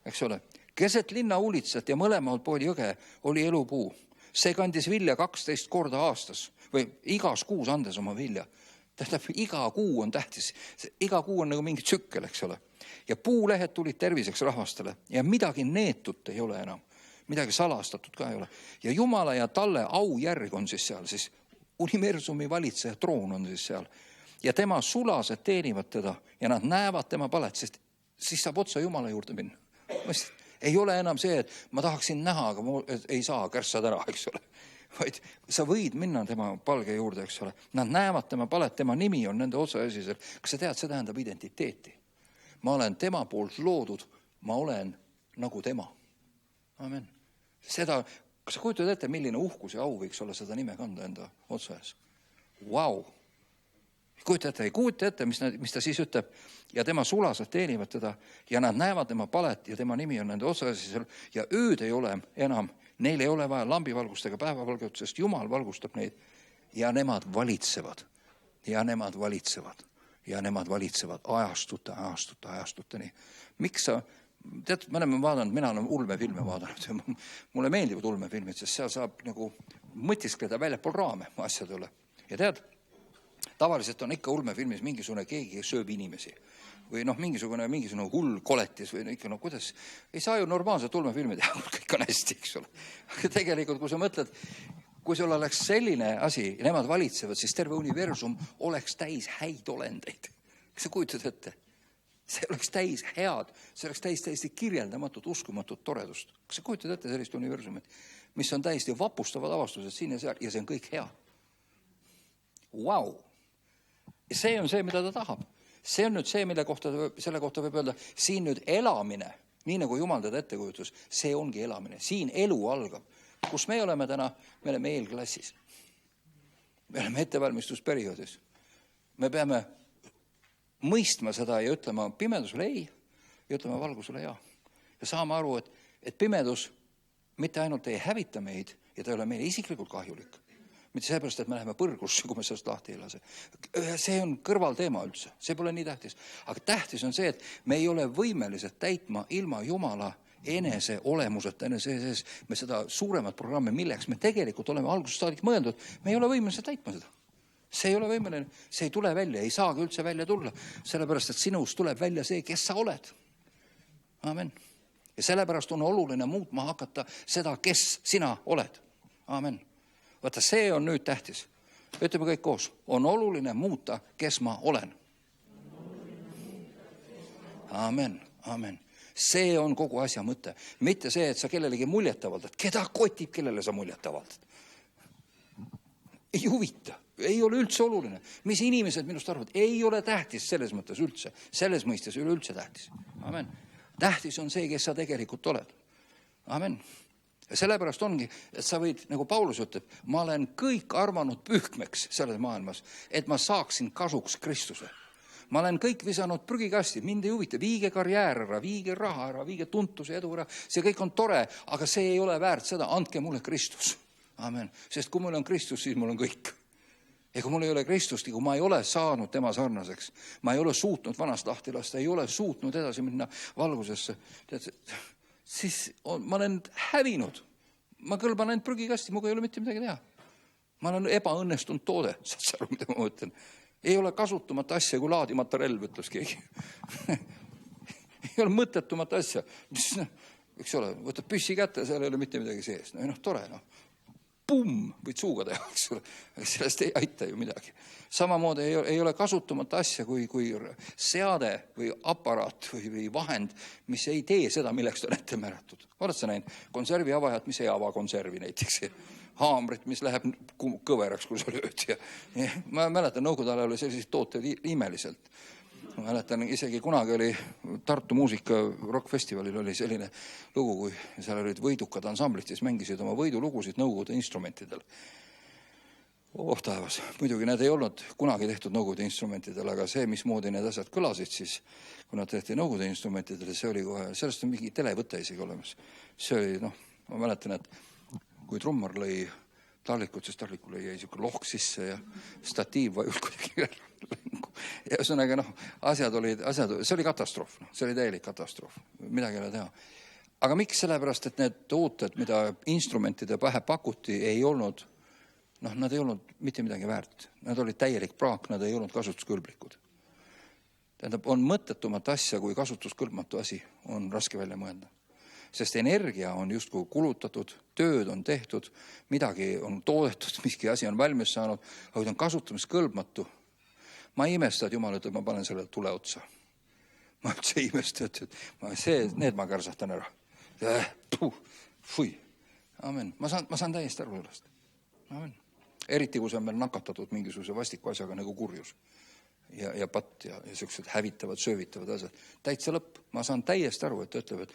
Eks ole, keset linna ulitsat ja mõlemalt pool jõge oli elupuu. See kandis vilja 12 korda aastas või igas kuus andes oma vilja. Tähendab, iga kuu on tähtis. Iga kuu on nagu mingi tsükkel, eks ole. Ja puulehed tulid terviseks rahvastele ja midagi neetut ei ole enam. Midagi salastatud ka ei ole. Ja Jumala ja talle au järg on siis seal siis universumi valitseja troon on siis seal. Ja tema sulased teenivad teda ja nad näevad tema palet, sest siis saab otsa Jumala juurde minna. Ei ole enam see, et ma tahaksin näha, aga ma ei saa kärssad ära, eks ole. Vaid sa võid minna tema palge juurde, eks ole. Nad näevad tema palet, tema nimi on nende otsaesisel. Kas sa tead, see tähendab identiteeti? Ma olen tema poolt loodud, ma olen nagu tema. Amen. Seda, kas sa kujutad ette, milline uhkus ja au võiks olla seda nime kanda enda otsaes? Vau! Ei kujuta ette, mis ta siis ütleb. Ja tema sulased teenivad teda ja nad näevad tema palet ja tema nimi on nende otsaesisel ja ööd ei ole enam. Neil ei ole vaja lambivalgust ega päevavalgust, sest Jumal valgustab neid ja nemad valitsevad. Ja nemad valitsevad. Ja nemad valitsevad ajastuteni. Miks sa, tead, me oleme vaadanud, mina olen ulmefilme vaadanud. Mulle meeldivad ulmefilmid, sest seal saab nagu mõtiskleda väljapool raame asjade üle. Ja tead, tavaliselt on ikka ulmefilmis mingisugune keegi sööb inimesi. Või mingisugune hull koletis või ikka, kuidas, ei saa ju normaalselt ulmefilmi teha, kõik on hästi, eks ole. Aga tegelikult, kui sa mõtled, kui sul oleks selline asi, nemad valitsevad, siis terve universum oleks täis häid olendeid. Kas sa kujutad ette? See oleks täis head, see oleks täiesti kirjeldamatut, uskumatut toredust. Kas sa kujutad ette sellist universumit, mis on täiesti vapustavad avastused siin ja seal ja see on kõik hea? Vau! Ja see on see, mida ta tahab. See on nüüd see, selle kohta võib öelda, siin nüüd elamine, nii nagu Jumal teda ette kujutus, see ongi elamine. Siin elu algab. Kus me oleme täna? Me oleme eelklassis. Me oleme ettevalmistusperioodis. Me peame mõistma seda ja ütlema pimedusele ei ja ütlema valgusele ja. Ja saame aru, et pimedus mitte ainult ei hävita meid ja ta ei ole meile isiklikult kahjulik. Mitte seepärast, et me läheme põrgusse, kui me sellest lahti ei lase. See on kõrvalteema üldse. See pole nii tähtis. Aga tähtis on see, et me ei ole võimelised täitma ilma Jumala enese olemuseta, me seda suuremat programmi, milleks me tegelikult oleme algusest saadik mõeldud, me ei ole võimelised täitma seda. See ei ole võimeline, see ei tule välja, ei saagi üldse välja tulla, sellepärast, et sinust tuleb välja see, kes sa oled. Amen. Ja sellepärast on oluline muutma hakata seda, kes sina oled. Amen. Vaata, see on nüüd tähtis. Ütleme kõik koos. On oluline muuta, kes ma olen. Amen, amen. See on kogu asja mõte. Mitte see, et sa kellelegi muljetavaldad. Keda kotib, kellele sa muljetavaldad? Ei huvita. Ei ole üldse oluline. Mis inimesed minust arvavad? Ei ole tähtis selles mõttes üldse. Selles mõistes ei ole üldse tähtis. Amen. Tähtis on see, kes sa tegelikult oled. Amen. Ja sellepärast ongi, et sa võid, nagu Paulus ütleb, ma olen kõik arvanud pühkmeks selles maailmas, et ma saaksin kasuks Kristuse. Ma olen kõik visanud prügikasti, mind ei huvita, viige karjäär ära, viige raha ära, viige tuntuse edu ära, see kõik on tore, aga see ei ole väärt seda, andke mulle Kristus. Amen. Sest kui mul on Kristus, siis mul on kõik. Ja kui mul ei ole Kristust, kui ma ei ole saanud tema sarnaseks, ma ei ole suutnud vanast lahti lasta, ei ole suutnud edasi minna valgusesse, siis ma olen hävinud. Ma kõlban ainult prügikasti, muga ei ole mitte midagi teha. Ma olen ebaõnnestunud toode, saad sa aru, mida ma mõtlen. Ei ole kasutamata asja, kui laadimata relv, ütles keegi. Ei ole mõttetumat asja. Eks ole, võtad püssi kätte, seal ei ole mitte midagi sees. Tore, Pumm, võid suuga teha, eks ole. Sellest ei aita ju midagi. Samamoodi ei ole kasutamata asja kui seade või aparaat või vahend, mis ei tee seda, milleks ta on ette määratud. Oled sa näinud konservi avajat, mis ei ava konservi näiteks. Haamrit, mis läheb kõveraks, kui sa lööd. Ja ma mäletan, nõukogude ajal oli sellised tooted imeliselt. Ma mäletan, isegi kunagi oli Tartu muusika rockfestivalil oli selline lugu, kui seal olid võidukad ansamblid, siis mängisid oma võidulugusid nõukogude instrumentidel. Taevas. Muidugi need ei olnud kunagi tehtud nõukogude instrumentidel, aga see, mismoodi need asjad kõlasid, siis kui nad tehti nõukogude instrumentidel, see oli kohe, sellest on mingi televõte isegi olemas. See oli, ma mäletan, et kui trummar lõi tallikut, siis tallikul jäi niisugune lohk sisse ja statiiv vajus kuidagi längu. Ja ühesõnaga, asjad, see oli katastroof, see oli täielik katastroof, midagi ei ole teha. Aga miks? Sellepärast, et need tooted, mida instrumentide pähe pakuti, ei olnud, nad ei olnud mitte midagi väärt. Nad olid täielik praak, nad ei olnud kasutuskõlblikud. Tähendab, on mõttetumat asja, kui kasutuskõlbmatu asi on raske välja mõelda. sest energia on justkui kulutatud, tööd on tehtud, midagi on toodetud, miski asi on valmis saanud, aga ta on kasutamiskõlbmatu. Ma ei imesta, et Jumal ütleb, ma panen selle tule otsa. Ma üldse ei imesta, et need ma kärsahtan ära. Fui. Amen. Ma saan täiesti aru sellest. Amen. Eriti, kui see on meil nakatatud mingisuguse vastiku asjaga nagu kurjus ja patt ja sellised hävitavad, söövitavad asjad. Täitsa lõpp. Ma saan täiesti aru, et ta ütleb, et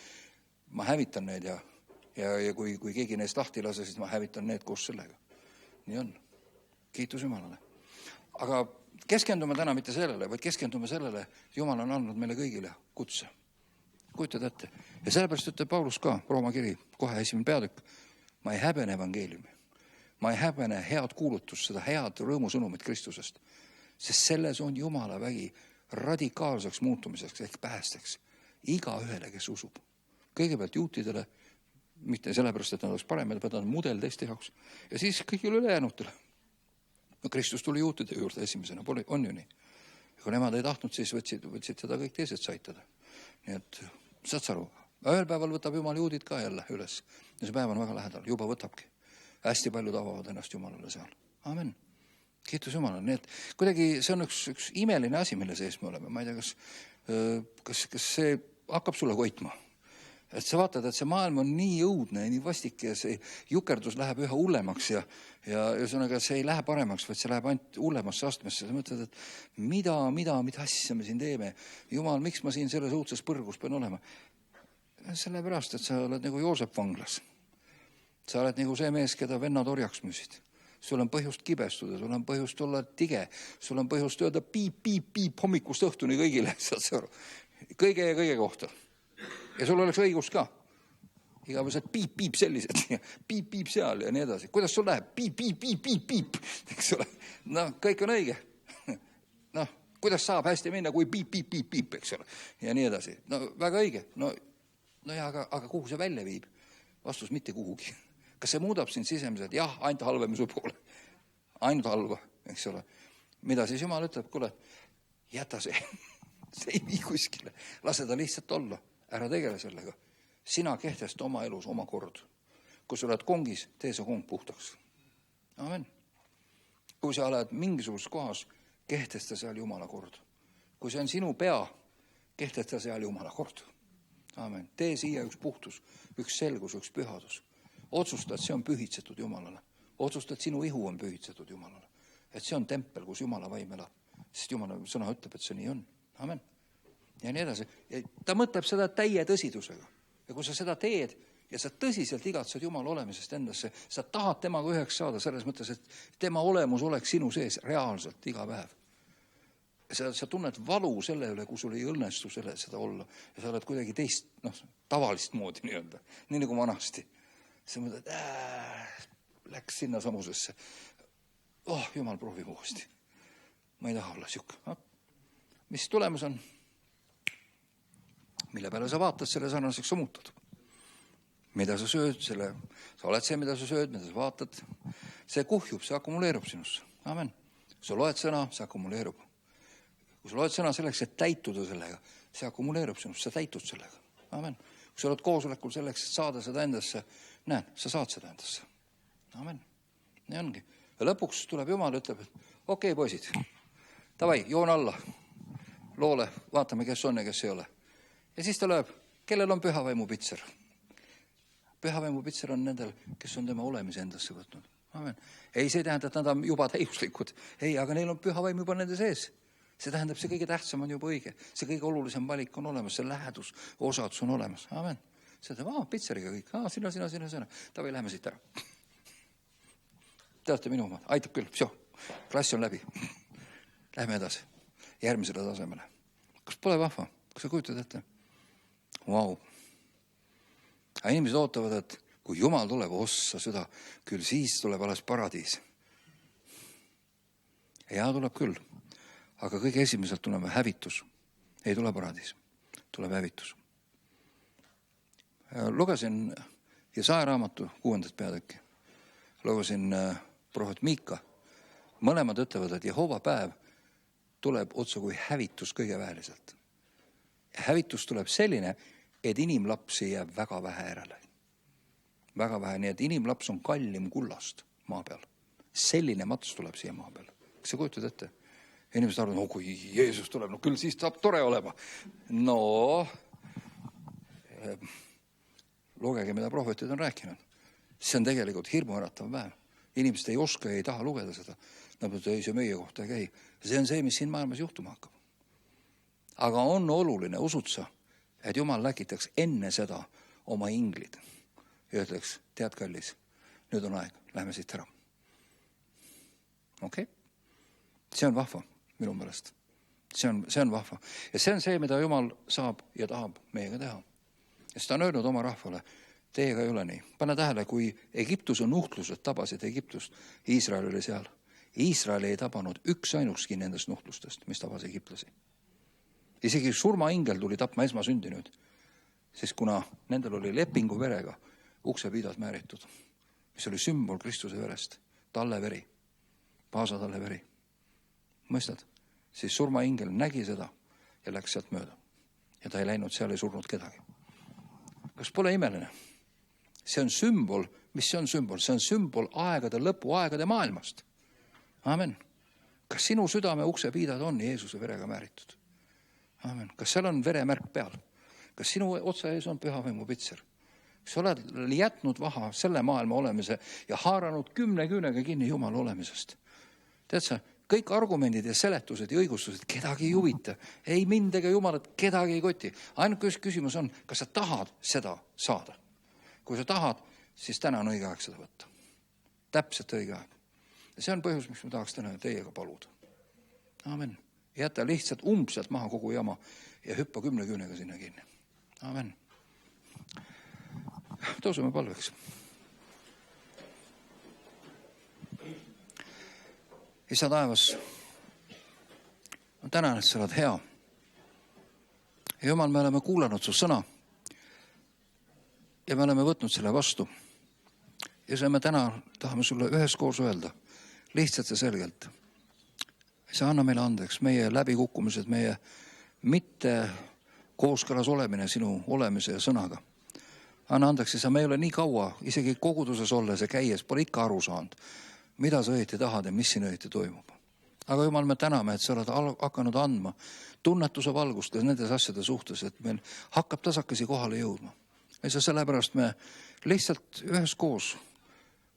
ma hävitan need ja kui keegi neist lahti lase, siis ma hävitan need koos sellega. Nii on. Kiitus Jumalale. Aga keskendume täna mitte sellele, vaid keskendume sellele, Jumal on andnud meile kõigile kutse. Kujutad ette. Ja sellepärast ütleb Paulus ka, Rooma kiri, kohe 1. peatükk, ma ei häbene evangeeliumi. Ma ei häbene head kuulutust, seda head rõõmusõnumit Kristusest, sest selles on Jumala vägi radikaalseks muutumiseks ehk päästeks iga ühele, kes usub. Kõigepealt juutidele, mitte sellepärast, et nad oleks paremad, vaid nad on mudel teiste jaoks. Ja siis kõigile ülejäänutele. No Kristus tuli juutide juurde esimesena, on ju nii. Ja kui nemad ei tahtnud, siis võtsid seda kõik teised saitada. Nii et saad sa aru, ühel päeval võtab Jumal juudid ka jälle üles. Ja see päev on väga lähedal, juba võtabki. Hästi paljud avavad ennast Jumalale seal. Amen. Kiitus Jumalale. Nii et kuidagi see on üks imeline asi, mille sees me oleme. Ma ei tea, kas see hakkab sulle koitma. Et sa vaatad, et see maailm on nii õudne ja nii vastik ja see jukerdus läheb üha hullemaks ja see ei lähe paremaks, vaid see läheb ainult hullemasse astmesse. Sa mõtled, et mida asja me siin teeme? Jumal, miks ma siin selles õudses põrgus pean olema? Sellepärast, et sa oled nagu Joosep vanglas. Sa oled nagu see mees, keda vennad orjaks müüsid. Sul on põhjust kibestuda, sul on põhjust olla tige, sul on põhjust öelda piip hommikust õhtuni kõigile, saad sa aru. Kõige ja kõige kohta. Ja sul oleks õigus ka. Igavesed piip sellised, piip seal ja nii edasi. Kuidas sul läheb? Piip, eks ole. No, kõik on õige. No, kuidas saab hästi minna, kui piip, eks ole. Ja nii edasi. No, väga õige. No ja, aga kuhu see välja viib? Vastus mitte kuhugi. Kas see muudab sind sisemiselt? Jah, ainult halvemise poole. Ainult halva, eks ole. Mida siis Jumal ütleb? Kuule, jäta see. See ei vii kuskile. Lase ta lihtsalt olla. Ära tegele sellega. Sina kehtesta oma elus oma kord. Kui sa oled kongis, tee see kong puhtaks. Amen. Kui sa oled mingisuguses kohas, kehtesta seal Jumala kord. Kui see on sinu pea, kehtesta seal Jumala kord. Amen. Tee siia üks puhtus, üks selgus, üks pühadus. Otsusta, et see on pühitsetud Jumalale. Otsusta, et sinu ihu on pühitsetud Jumalale. Et see on tempel, kus Jumala vaim elab. Sest Jumala sõna ütleb, et see nii on. Amen. Ja nii edasi. Ja ta mõtleb seda täie tõsidusega. Ja kui sa seda teed ja sa tõsiselt igatsed Jumala olemisest endasse, sa tahad temaga üheks saada selles mõttes, et tema olemus oleks sinu sees reaalselt iga päev. Sa tunned valu selle üle, kui sul ei õnnestu seda olla. Ja sa oled kuidagi teist, tavalist moodi nii-öelda. Nii nagu vanasti. Sa mõtled, läks sinna samusesse. Jumal, proovi uuesti. Ma ei taha olla siuke. Mis tulemus on? Mille peale sa vaatad, selle sarnaseks sa muutud. Mida sa sööd, sa oled see, mida sa sööd, mida sa vaatad. See kuhjub, see akkumuleerub sinusse. Amen. Kui sa loed sõna, see akkumuleerub. Kui sa loed sõna selleks, et täituda sellega, see akkumuleerub sinusse, sa täitud sellega. Amen. Kui sa oled koosolekul selleks, et saada seda endasse, sa saad seda endasse. Amen. Nii ongi. Ja lõpuks tuleb Jumal ja ütleb, et okei, poisid, davai, joon alla. Loole, vaatame, kes on ja kes ei ole. Ja siis ta lööb, kellel on pühavaimu pitser. Pühavaimu pitser on nendel, kes on tema olemise endasse võtnud. Amen. Ei, see tähendab, et nad on juba täiuslikud. Ei, aga neil on pühavaim juba nende sees. See tähendab, see kõige tähtsam on juba õige. See kõige olulisem valik on olemas, see lähedus, osadus on olemas. Amen. See tähendab, pitseriga kõik. Sina. Tavai, lähme siit ära. Te olete minu omad. Aitab küll. Klass on läbi. Lähme edasi. Järgmisele tasemele. Kas pole vahva? Kas sa kujutad ette? Vau. Aga inimesed ootavad, et kui Jumal tuleb ossa süda, küll siis tuleb alles paradiis. Ja tuleb küll. Aga kõige esimeselt tuleb hävitus. Ei tule paradiis. Tuleb hävitus. Lugesin Jesaja raamatu 6. peatükki. Lugesin prohvet Miika. Mõlemad ütlevad, et Jehova päev tuleb otsa kui hävitus kõige väeliselt. Ja hävitus tuleb selline, et inimlapsi jääb väga vähe järele. Väga vähe, nii et inimlaps on kallim kullast maa peal. Selline mats tuleb siia maa peal. Kas sa kujutad ette? Inimesed arvavad, kui Jeesus tuleb, no küll siis saab tore olema. No, lugege, mida prohvetid on rääkinud. See on tegelikult hirmuäratav päev. Inimesed ei oska ja ei taha lugeda seda. Nad mõtlevad, ei, see meie kohta ei käi. See on see, mis siin maailmas juhtuma hakkab. Aga on oluline, usud sa, et Jumal läkitaks enne seda oma inglid ja ütleks, tead kallis, nüüd on aeg, lähme siit ära. Okei? See on vahva minu meelest. See on vahva. Ja see on see, mida Jumal saab ja tahab meiega teha. Ja ta on öelnud oma rahvale, teiega ei ole nii. Pane tähele, kui Egiptuse nuhtlused tabasid Egiptust, Iisrael oli seal. Iisrael ei tabanud üks ainukski nendest nuhtlustest, mis tabas egiptlasi. Isegi surmaingel tuli tapma esmasündinud, sest kuna nendel oli lepingu verega uksepiidad määritud, mis oli sümbol Kristuse verest, talle veri, paasa talle veri. Mõistad? Siis surmaingel nägi seda ja läks sealt mööda. Ja ta ei läinud, seal ei surnud kedagi. Kas pole imeline? See on sümbol, mis see on sümbol? See on sümbol aegade lõpu, aegade maailmast. Amen. Kas sinu südame uksepiidad on Jeesuse verega määritud? Amen. Kas seal on veremärk peal? Kas sinu otsa ees on püha võimu pitser? Kas oled jätnud vaha selle maailma olemise ja haaranud 10 küünega kinni Jumala olemisest? Tead sa, kõik argumendid ja seletused ja õigustused kedagi ei huvita. Ei mind ega Jumalat kedagi ei koti. Ainult küsimus on, kas sa tahad seda saada? Kui sa tahad, siis täna on õige aeg seda võtta. Täpselt õige aeg. Ja see on põhjus, miks ma tahaks täna teiega paluda. Amen. Jäta lihtsalt umbselt maha kogu jama ja hüppa 10 küünega sinna kinni. Amen. Tõuseme palveks. Isa taevas, ma tänan, et sa oled hea. Ja Jumal, me oleme kuulanud su sõna ja me oleme võtnud selle vastu. Ja see me täna tahame sulle üheskoos öelda, lihtsalt ja selgelt. Sa anna meile andeks meie läbikukkumised, meie mitte kooskõlas olemine sinu olemise ja sõnaga. Anna andeks, sa me ei ole nii kaua, isegi koguduses olles ja käies, pole ikka aru saanud, mida sa õieti tahad ja mis siin õieti toimub. Aga Jumal, me täname, et sa oled hakanud andma tunnetuse valgust nendes asjade suhtes, et meil hakkab tasakesi kohale jõudma. Ja sellepärast me lihtsalt üheskoos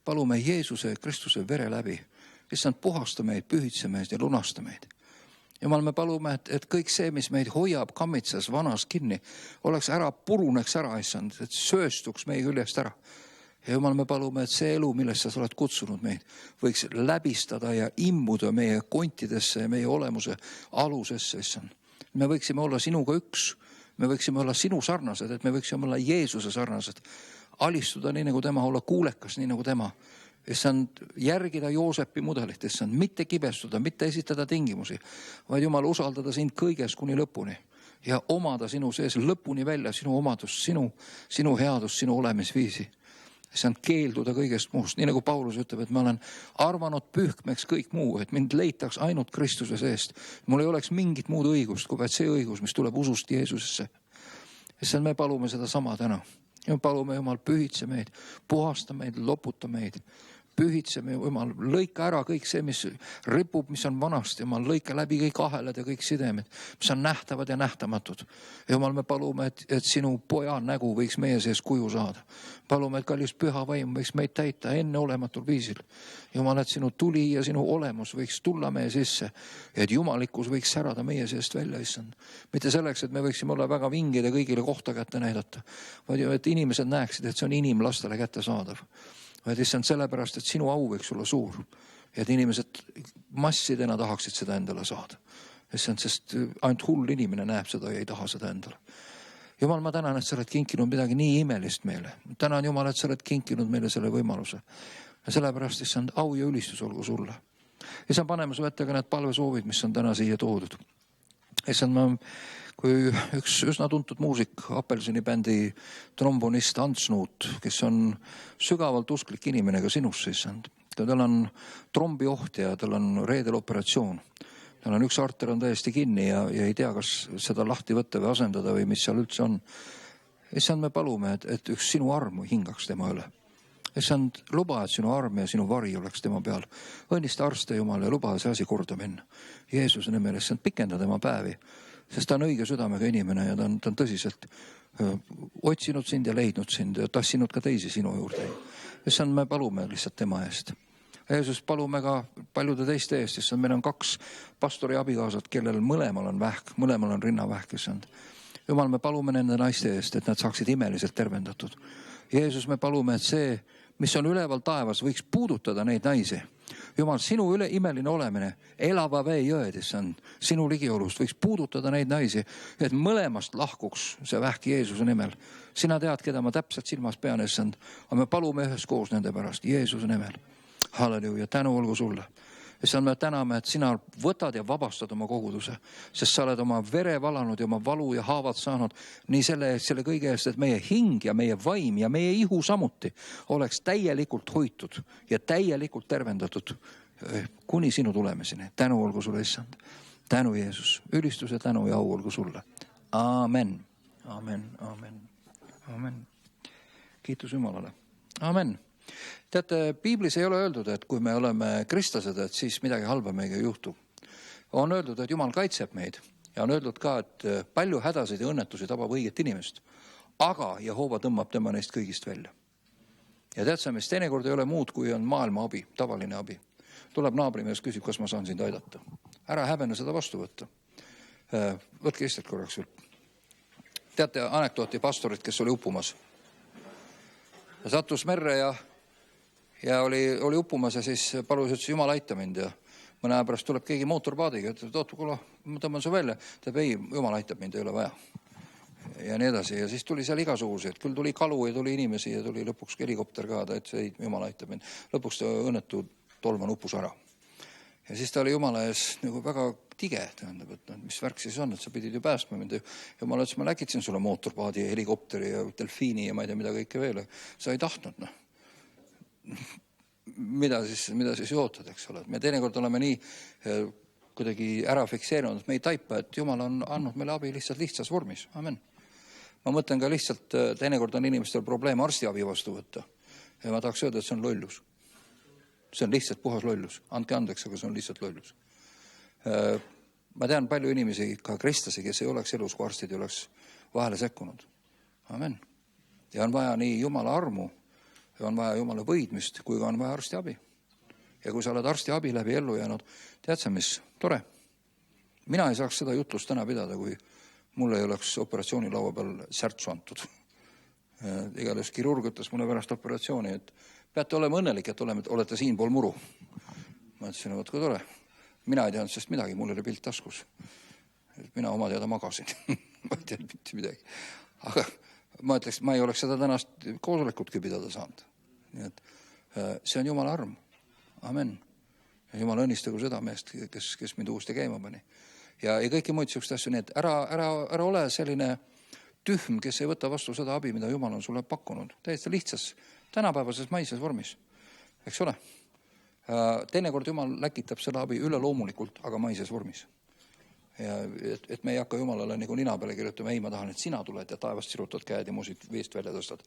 palume Jeesuse ja Kristuse vere läbi, issand puhasta meid, pühitse meid ja lunasta meid. Jumal, me palume, et kõik see, mis meid hoiab kammitsas vanas kinni, oleks ära, puruneks ära, issand, et sööstuks meie küljest ära. Ja Jumal, me palume, et see elu, millest sa oled kutsunud meid, võiks läbistada ja immuda meie kontidesse ja meie olemuse alusesse, issand. Me võiksime olla sinuga üks, me võiksime olla sinu sarnased, et me võiksime olla Jeesuse sarnased, alistuda nii nagu tema, olla kuulekas nii nagu tema. Issand, järgida Joosepi mudelit, issand, mitte kibestuda, mitte esitada tingimusi, vaid Jumal usaldada sind kõiges kuni lõpuni ja omada sinu sees lõpuni välja sinu omadust, sinu headust, sinu olemisviisi. Issand, keelduda kõigest muust, nii nagu Paulus ütleb, et ma olen arvanud pühkmeks kõik muu, et mind leitaks ainult Kristuse seest. Mul ei oleks mingit muud õigust, kui vaid see õigus, mis tuleb usust Jeesusesse. Issand, me palume seda sama täna. Ja palume, Jumal, pühitse meid, puhasta meid, loputa meid. Pühitse me, Jumal, lõika ära kõik see, mis ripub, mis on vanast. Jumal, lõika läbi kõik ahelad ja kõik sidemed, mis on nähtavad ja nähtamatud. Jumal, me palume, et sinu poja nägu võiks meie sees kuju saada. Palume, et kallis püha vaim võiks meid täita enne olematul viisil. Jumal, et sinu tuli ja sinu olemus võiks tulla meie sisse. Et jumalikkus võiks särada meie seest välja, issand. Mitte selleks, et me võiksime olla väga vingid ja kõigile kohta kätte näidata, vaid et inimesed näeksid, et see on inimlastele kätte saadav. Vaid issand sellepärast, et sinu au võiks olla suur. Ja et inimesed massidena tahaksid seda endale saada. Issand, sest ainult hull inimene näeb seda ja ei taha seda endale. Jumal, ma tänan, et sa oled kinkinud midagi nii imelist meile. Tänan, Jumal, et sa oled kinkinud meile selle võimaluse. Ja sellepärast, issand, au ja ülistus olgu sulle. Issand, paneme su ette ka need palvesoovid, mis on täna siia toodud. Issand, kui üks üsna tuntud muusik, Apelsini bändi trombonist Ants Nuut, kes on sügavalt usklik inimene ka sinusse, issand. Tal on trombioht ja tal on reedel operatsioon. Tal on üks arter on täiesti kinni ja ei tea, kas seda lahti võtta või asendada või mis seal üldse on. issand, me palume, et üks sinu armu hingaks tema üle. issand, luba, et sinu arm ja sinu vari oleks tema peal. Õnnista arste, Jumal, ja luba see asi korda minna. Jeesuse nimel, issand, pikenda tema päevi, sest ta on õige südamega inimene ja ta on tõsiselt otsinud sind ja leidnud sind ja tassinud ka teisi sinu juurde. Issand, me palume lihtsalt tema eest. Jeesus, palume ka paljude teiste eest, issand, meil on 2 pastori abikaasad, kellel mõlemal on vähk, mõlemal on rinnavähk, issand. Jumal, me palume nende naiste eest, et nad saaksid imeliselt tervendatud. Jeesus, me palume, et see, mis on üleval taevas, võiks puudutada neid naisi. Jumal, sinu üle imeline olemine, elava vee jõed, issand, sinu ligiolust võiks puudutada neid naisi, et mõlemast lahkuks see vähk Jeesuse nimel. Sina tead, keda ma täpselt silmas pean, issand, aga me palume üheskoos nende pärast Jeesuse nimel. Halleluuja, tänu olgu sulle. Issand, me täname, et sina võtad ja vabastad oma koguduse, sest sa oled oma vere valanud ja oma valu ja haavad saanud nii selle kõige eest, et meie hing ja meie vaim ja meie ihu samuti oleks täielikult hoitud ja täielikult tervendatud kuni sinu tulemiseni. Tänu olgu sulle, issand. Tänu, Jeesus. Ülistuse, tänu ja au olgu sulle. Aamen. Aamen. Aamen. Aamen. Kiitus Jumalale. Aamen. Teate, piiblis ei ole öeldud, et kui me oleme kristlased, et siis midagi halba meiega ei juhtu. On öeldud, et Jumal kaitseb meid ja on öeldud ka, et palju hädasid ja õnnetusi tabab õiget inimest, aga Jehova tõmbab tema neist kõigist välja. Ja tead sa, mis teinekord ei ole muud, kui on maailma abi, tavaline abi. Tuleb naabrimees, küsib, kas ma saan sind aidata. Ära häbene seda vastu võtta. Võtke istelt korraks veel. Teate anekdooti pastorit, kes oli uppumas. Sattus merre ja oli uppumas ja siis palus, ütles, Jumal aita mind ja mõne aja pärast tuleb keegi mootorpaadiga, ütleb, et oota, kuule, ma tõmban su välja. Teeb, ei, Jumal aitab mind, ei ole vaja. Ja nii edasi. Ja siis tuli seal igasuguseid, küll tuli kalu ja tuli inimesi ja tuli lõpuks helikopter ka, ta ütles, ei, Jumal aitab mind. Lõpuks ta õnnetu tolman uppus ära. Ja siis ta oli Jumala ees nagu väga tige, tähendab, et mis värk siis on, et sa pidid ju päästma mind. Jumala ütles, ma läkitsin sulle mootorpaadi ja helikopteri ja delfiini ja ma ei tea, mida kõike veel. Sa ei tahtnud, noh. Mida siis ootad, eks ole. Me teinekord oleme nii kuidagi ära fikseerinud, et me ei taipa, et Jumal on andnud meile abi lihtsas vormis. Amen. Ma mõtlen ka lihtsalt, teinekord on inimestel probleem arstiabi vastu võtta. Ja ma tahaks öelda, et see on lollus. See on lihtsalt puhas lollus. Andke andeks, aga see on lihtsalt lollus. Ma tean palju inimesi, ka kristlasi, kes ei oleks elus, kui arstid ei oleks vahele sekkunud. Amen. Ja on vaja nii Jumala armu, ja on vaja Jumala võidmist, kui ka on vaja arsti abi. Ja kui sa oled arsti abi läbi ellu jäänud, tead sa mis? Tore. Mina ei saaks seda jutlust täna pidada, kui mulle ei oleks operatsioonilaua peal särtsu antud. Igatahes kirurg ütles mulle pärast operatsiooni, et peate olema õnnelik, et olete siin pool muru. Ma ütlesin, võt kui tore. Mina ei teadnud sest midagi, mul oli pilt taskus. Mina oma teada magasin. Ma ei teadnud mitte midagi. Aga ma ütleks, ma ei oleks seda tänast koosolekutki pidada saanud. Nii et see on Jumala arm. Amen. Ja Jumal õnnistagu seda meest, kes mind uuesti käima pani. Ja kõiki muid siukest asju, nii et ära ole selline tühm, kes ei võta vastu seda abi, mida Jumal on sulle pakkunud. Täiesti lihtsas, tänapäevases maises vormis. Eks ole? Teinekord Jumal läkitab seda abi üle loomulikult, aga maises vormis. Ja et me ei hakka Jumalale nagu nina peale kirjutama, ei, ma tahan, et sina tuled ja taevast sirutad käed ja musid veest välja tõstad.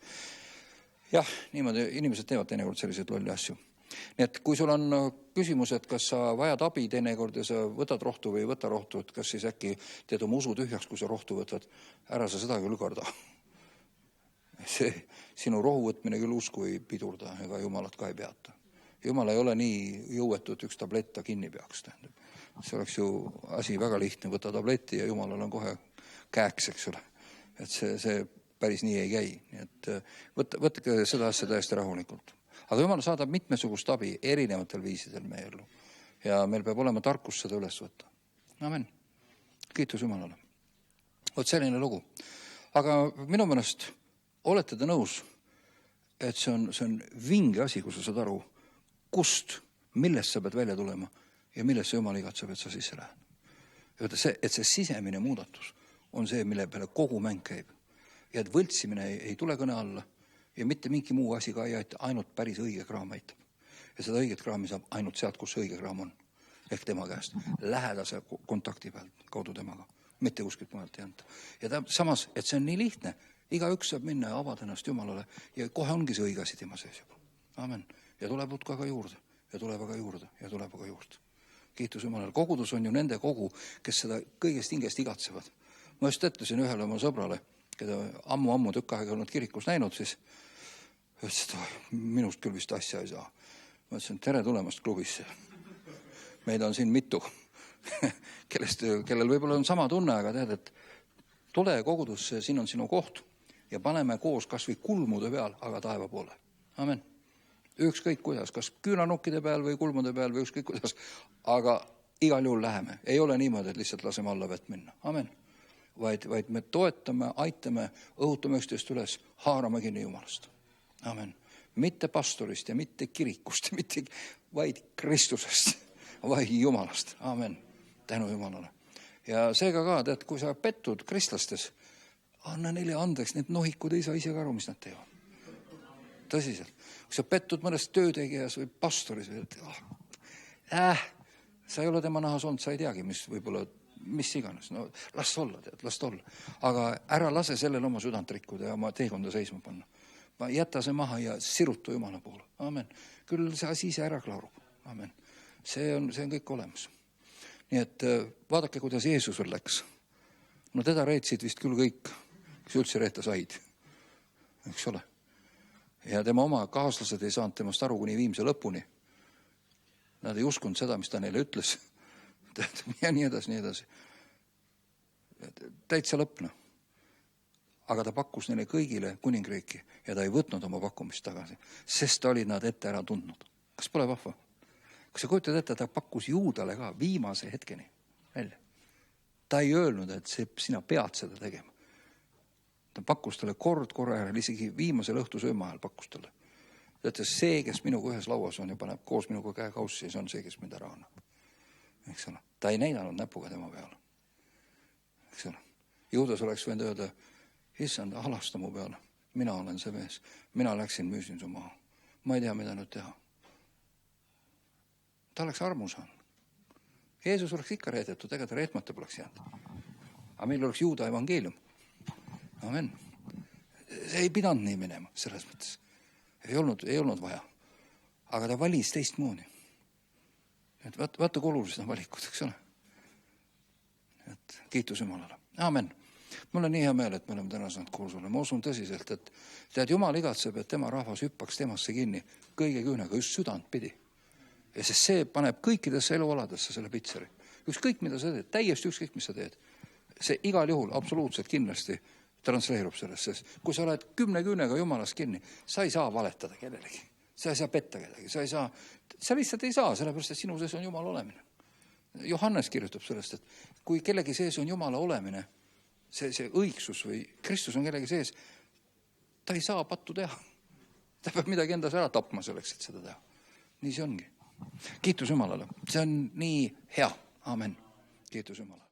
Jah, niimoodi inimesed teevad teinekord selliseid lolli asju. Nii et kui sul on küsimus, et kas sa vajad abi teinekord ja sa võtad rohtu või ei võta rohtu, et kas siis äkki teed oma usu tühjaks, kui sa rohtu võtad, ära sa seda küll karda. See sinu rohu võtmine küll usku ei pidurda ega Jumalat ka ei peata. Jumal ei ole nii jõuetu, et üks tabletta kinni peaks. See oleks ju asi väga lihtne, võtta tableti ja Jumalal on kohe käeks, eks ole. Et see päris nii ei käi. Nii et võtke seda asja täiesti rahulikult. Aga Jumal saadab mitmesugust abi erinevatel viisidel meie ellu. Ja meil peab olema tarkus seda üles võtta. Amen. Kiitus Jumalale. Vot selline lugu. Aga minu meelest olete te nõus, et see on vinge asi, kui sa saad aru, kust, millest sa pead välja tulema ja millest Jumal igatseb, et sa sisse lähed. Et see sisemine muudatus on see, mille peale kogu mäng käib. Ja et võltsimine ei tule kõne alla ja mitte mingi muu asi ka ei aita, ainult päris õige kraam aitab. Ja seda õiget kraami saab ainult sealt, kus õige kraam on. Ehk tema käest. Lähedase kontakti pealt kaudu temaga. Mitte kuskilt mujalt ei anta. Ja samas, et see on nii lihtne, Igaüks saab minna ja avada ennast Jumalale ja kohe ongi see õige asi tema sees juba. Amen. Ja tuleb utku aga juurde ja tuleb aga juurde ja tuleb aga juurde. Kiitus Jumalale. Kogudus on ju nende kogu, kes seda kõigest hingest igatsevad. Ma just ütlesin ühele oma sõbrale, keda ammu tükk aega olnud kirikus näinud, siis ütles, et minust küll vist asja ei saa. Ma ütlesin, tere tulemast klubisse. Meid on siin mitu, kellel võib-olla on sama tunne, aga tead, et tule kogudusse, siin on sinu koht ja paneme koos kas või kulmude peal, aga taeva poole. Amen. Ükskõik kuidas, kas küünanukkide peal või kulmude peal või ükskõik kuidas, aga igal juhul läheme. Ei ole niimoodi, et lihtsalt laseme alla vett minna. Amen. Vaid me toetame, aitame, õhutame üksteist üles, haarame kinni Jumalast. Amen. Mitte pastorist ja mitte kirikust, vaid Kristusest, vaid Jumalast. Amen. Tänu Jumalale. Ja seega ka, tead, kui sa pettud kristlastes, anna neile andeks, need nohikud ei saa ise ka aru, mis nad teevad. Tõsiselt. Kui sa pettud mõnest töötegijas või pastoris, sa ei ole tema nahas olnud, sa ei teagi, mis iganes. No las olla, tead, las olla. Aga ära lase sellele oma südant rikkuda ja oma teekonda seisma panna. Jäta see maha ja sirutu Jumala poole. Amen. Küll see asi ise ära klaarub. Amen. See on kõik olemas. Nii et vaadake, kuidas Jeesusel läks. No teda reetsid vist küll kõik, kes üldse reeta said. Eks ole. Ja tema oma kaaslased ei saanud temast aru kuni viimse lõpuni. Nad ei uskunud seda, mis ta neile ütles. Ja nii edasi. Täitsa lõpna. Aga ta pakkus neile kõigile kuningriiki ja ta ei võtnud oma pakkumist tagasi, sest ta oli nad ette ära tundnud. Kas pole vahva? Kas sa kujutad ette, ta pakkus Juudale ka viimase hetkeni välja. Ta ei öelnud, et sina pead seda tegema. Ta pakkus talle korra järel, isegi viimasel õhtusööma ajal pakkus talle. Ta ütles, see, kes minuga ühes lauas on ja paneb koos minuga käe kaussi, see on see, kes mind ära annab. Eks ole? Ta ei näidanud näpuga tema peale. Eks ole? Juudas oleks võinud öelda, issand, halasta mu peale. Mina olen see mees. Mina läksin, müüsin su maha. Ma ei tea, mida nüüd teha. Ta oleks armu saanud. Jeesus oleks ikka reedetud, ega ta reetmata poleks jäänud. Aga meil oleks Juuda evangeelium. Amen. See ei pidanud nii minema, selles mõttes. Ei olnud vaja. Aga ta valis teistmoodi. Vaata, kui olulised on valikud, eks ole. Et kiitus Jumalale. Amen. Mul on nii hea meel, et me oleme täna saanud koos olla. Ma usun tõsiselt, et tead, Jumal igatseb, et tema rahvas hüppaks temasse kinni kõige küünega, just südant pidi. Ja sest see paneb kõikidesse elualadesse selle pitseri. Ükskõik, mida sa teed, täiesti ükskõik, mis sa teed. See igal juhul absoluutselt kindlasti transleerub sellest, sest kui sa oled 10 küünega Jumalast kinni, sa ei saa valetada kellelegi. Sa ei saa petta kedagi, sa lihtsalt ei saa, sellepärast, et sinu sees on Jumala olemine. Johannes kirjutab sellest, et kui kellegi sees on Jumala olemine, see õigsus või Kristus on kellegi sees, ta ei saa pattu teha. Ta peab midagi endas ära tapma selleks, et seda teha. Nii see ongi. Kiitus Jumalale. See on nii hea. Amen. Kiitus Jumalale.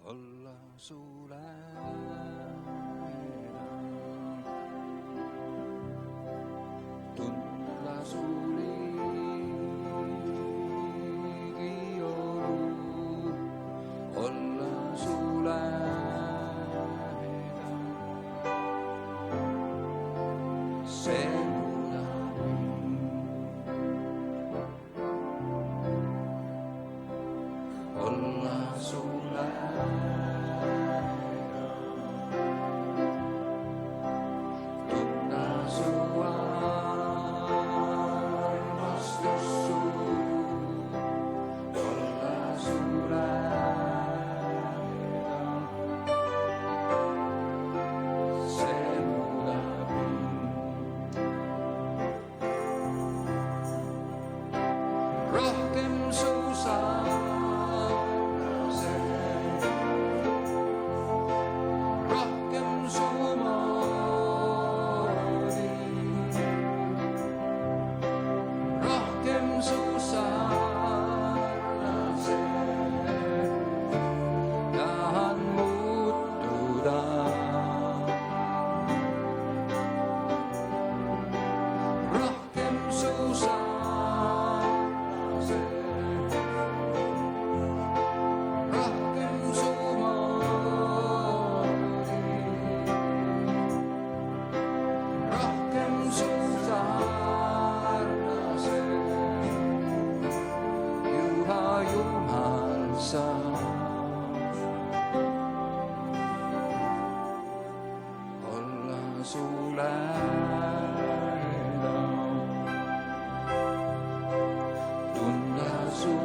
Olla sulle tunda suuli olla sulle see olla sulle tunda su armastus su olla sulle see muudab mind. su lähedal, tunda su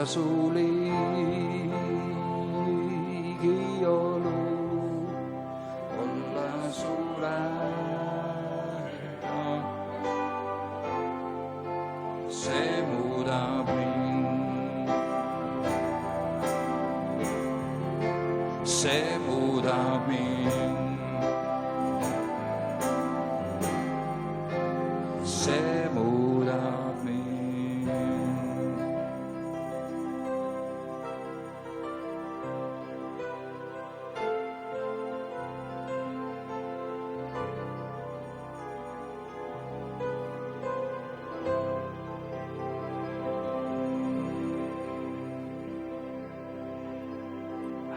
su ligiolu, olla su lähedal, see muudab mind, see muudab mind, see muudab mind.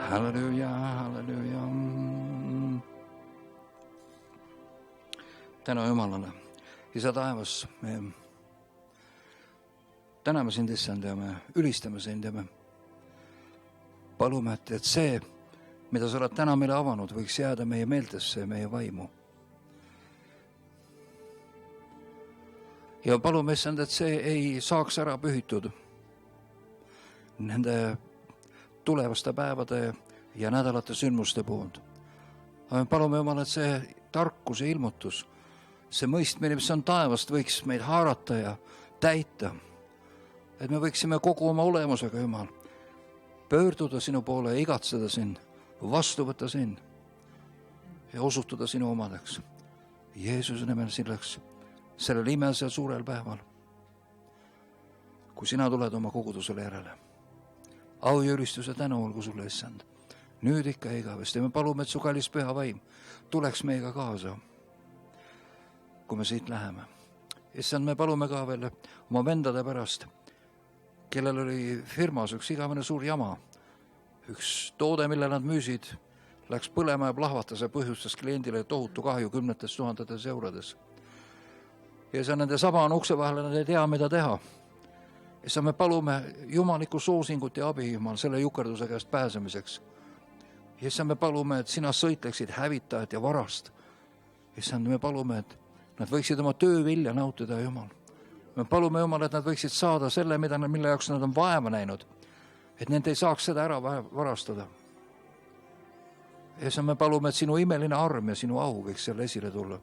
Halleluuja, halleluuja. Tänu Jumalale. Isa taevas, me täname sind, issand, ja me ülistame sind ja me palume, et see, mida sa oled täna meile avanud, võiks jääda meie meeltesse ja meie vaimu. Ja palume, issand, et see ei saaks ära pühitud nende tulevaste päevade ja nädalate sündmuste poolt. Palume Jumal, et see tarkus ja ilmutus, see mõistmine, mis on taevast, võiks meid haarata ja täita. Et me võiksime kogu oma olemusega, Jumal, pöörduda sinu poole ja igatseda sind, vastu võtta sind ja osutuda sinu omadeks. Jeesuse nimel selleks, sellel imesel suurel päeval, kui sina tuled oma kogudusele järele. Au ja ülistuse tänu olgu sulle, issand. Nüüd ikka igavesti. Me palume, et su kallis püha vaim tuleks meiega kaasa, kui me siit läheme. Issand, me palume ka veel oma vendade pärast, kellel oli firmas üks igavene suur jama. Üks toode, mille nad müüsid, läks põlema ja plahvatas ja põhjustas kliendile tohutu kahju 10 000 eurodes. Ja see nende saba on ukse vahele, nad ei tea, mida teha. Issand, me palume jumalikku soosingut ja abi, Jumal, selle jukerduse käest pääsemiseks. Issand, me palume, et sina sõitleksid hävitajat ja varast. Issand, me palume, et nad võiksid oma töövilja nautida, Jumal. Me palume, Jumal, et nad võiksid saada selle, mille jaoks nad on vaeva näinud. Et nende ei saaks seda ära varastada. Issand, me palume, et sinu imeline arm ja sinu au võiks selle esile tulla.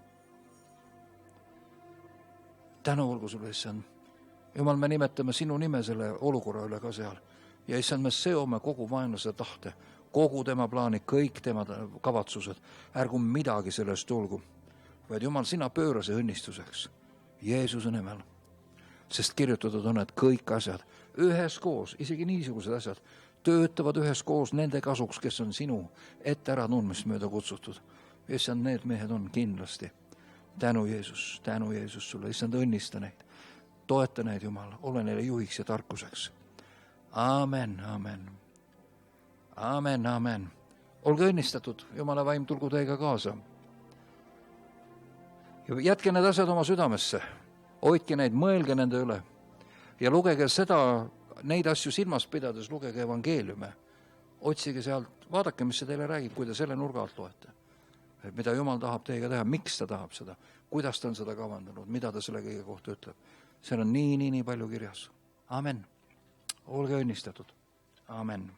Tänu olgu sulle, issand. Jumal, me nimetame sinu nime selle olukorra üle ka seal. Ja issand, me seome kogu vaenlase tahte, kogu tema plaani, kõik tema kavatsused. Ärgu midagi sellest tulgu. Vaid Jumal, sina pööra see õnnistuseks. Jeesuse nimel. Sest kirjutatud on, et kõik asjad üheskoos, isegi niisugused asjad, töötavad üheskoos nende kasuks, kes on sinu ette ära tundmist mööda kutsutud. Issand, need mehed on kindlasti tänu Jeesus sulle, issand, õnnista neid, toeta neid, Jumal, ole neile juhiks ja tarkuseks. Aamen, aamen, aamen, aamen. Olge õnnistatud, Jumala vaim tulgu teiega kaasa. Ja jätke need asjad oma südamesse, hoidke neid, mõelge nende üle ja lugege seda, neid asju silmas pidades, lugege evangeeliume, otsige sealt, vaadake, mis see teile räägib, kui te selle nurga alt loete. Mida Jumal tahab teiega teha, miks ta tahab seda, kuidas ta on seda kavandanud, mida ta selle kõige kohta ütleb. Seal on nii palju kirjas. Amen. Olge õnnistatud. Amen.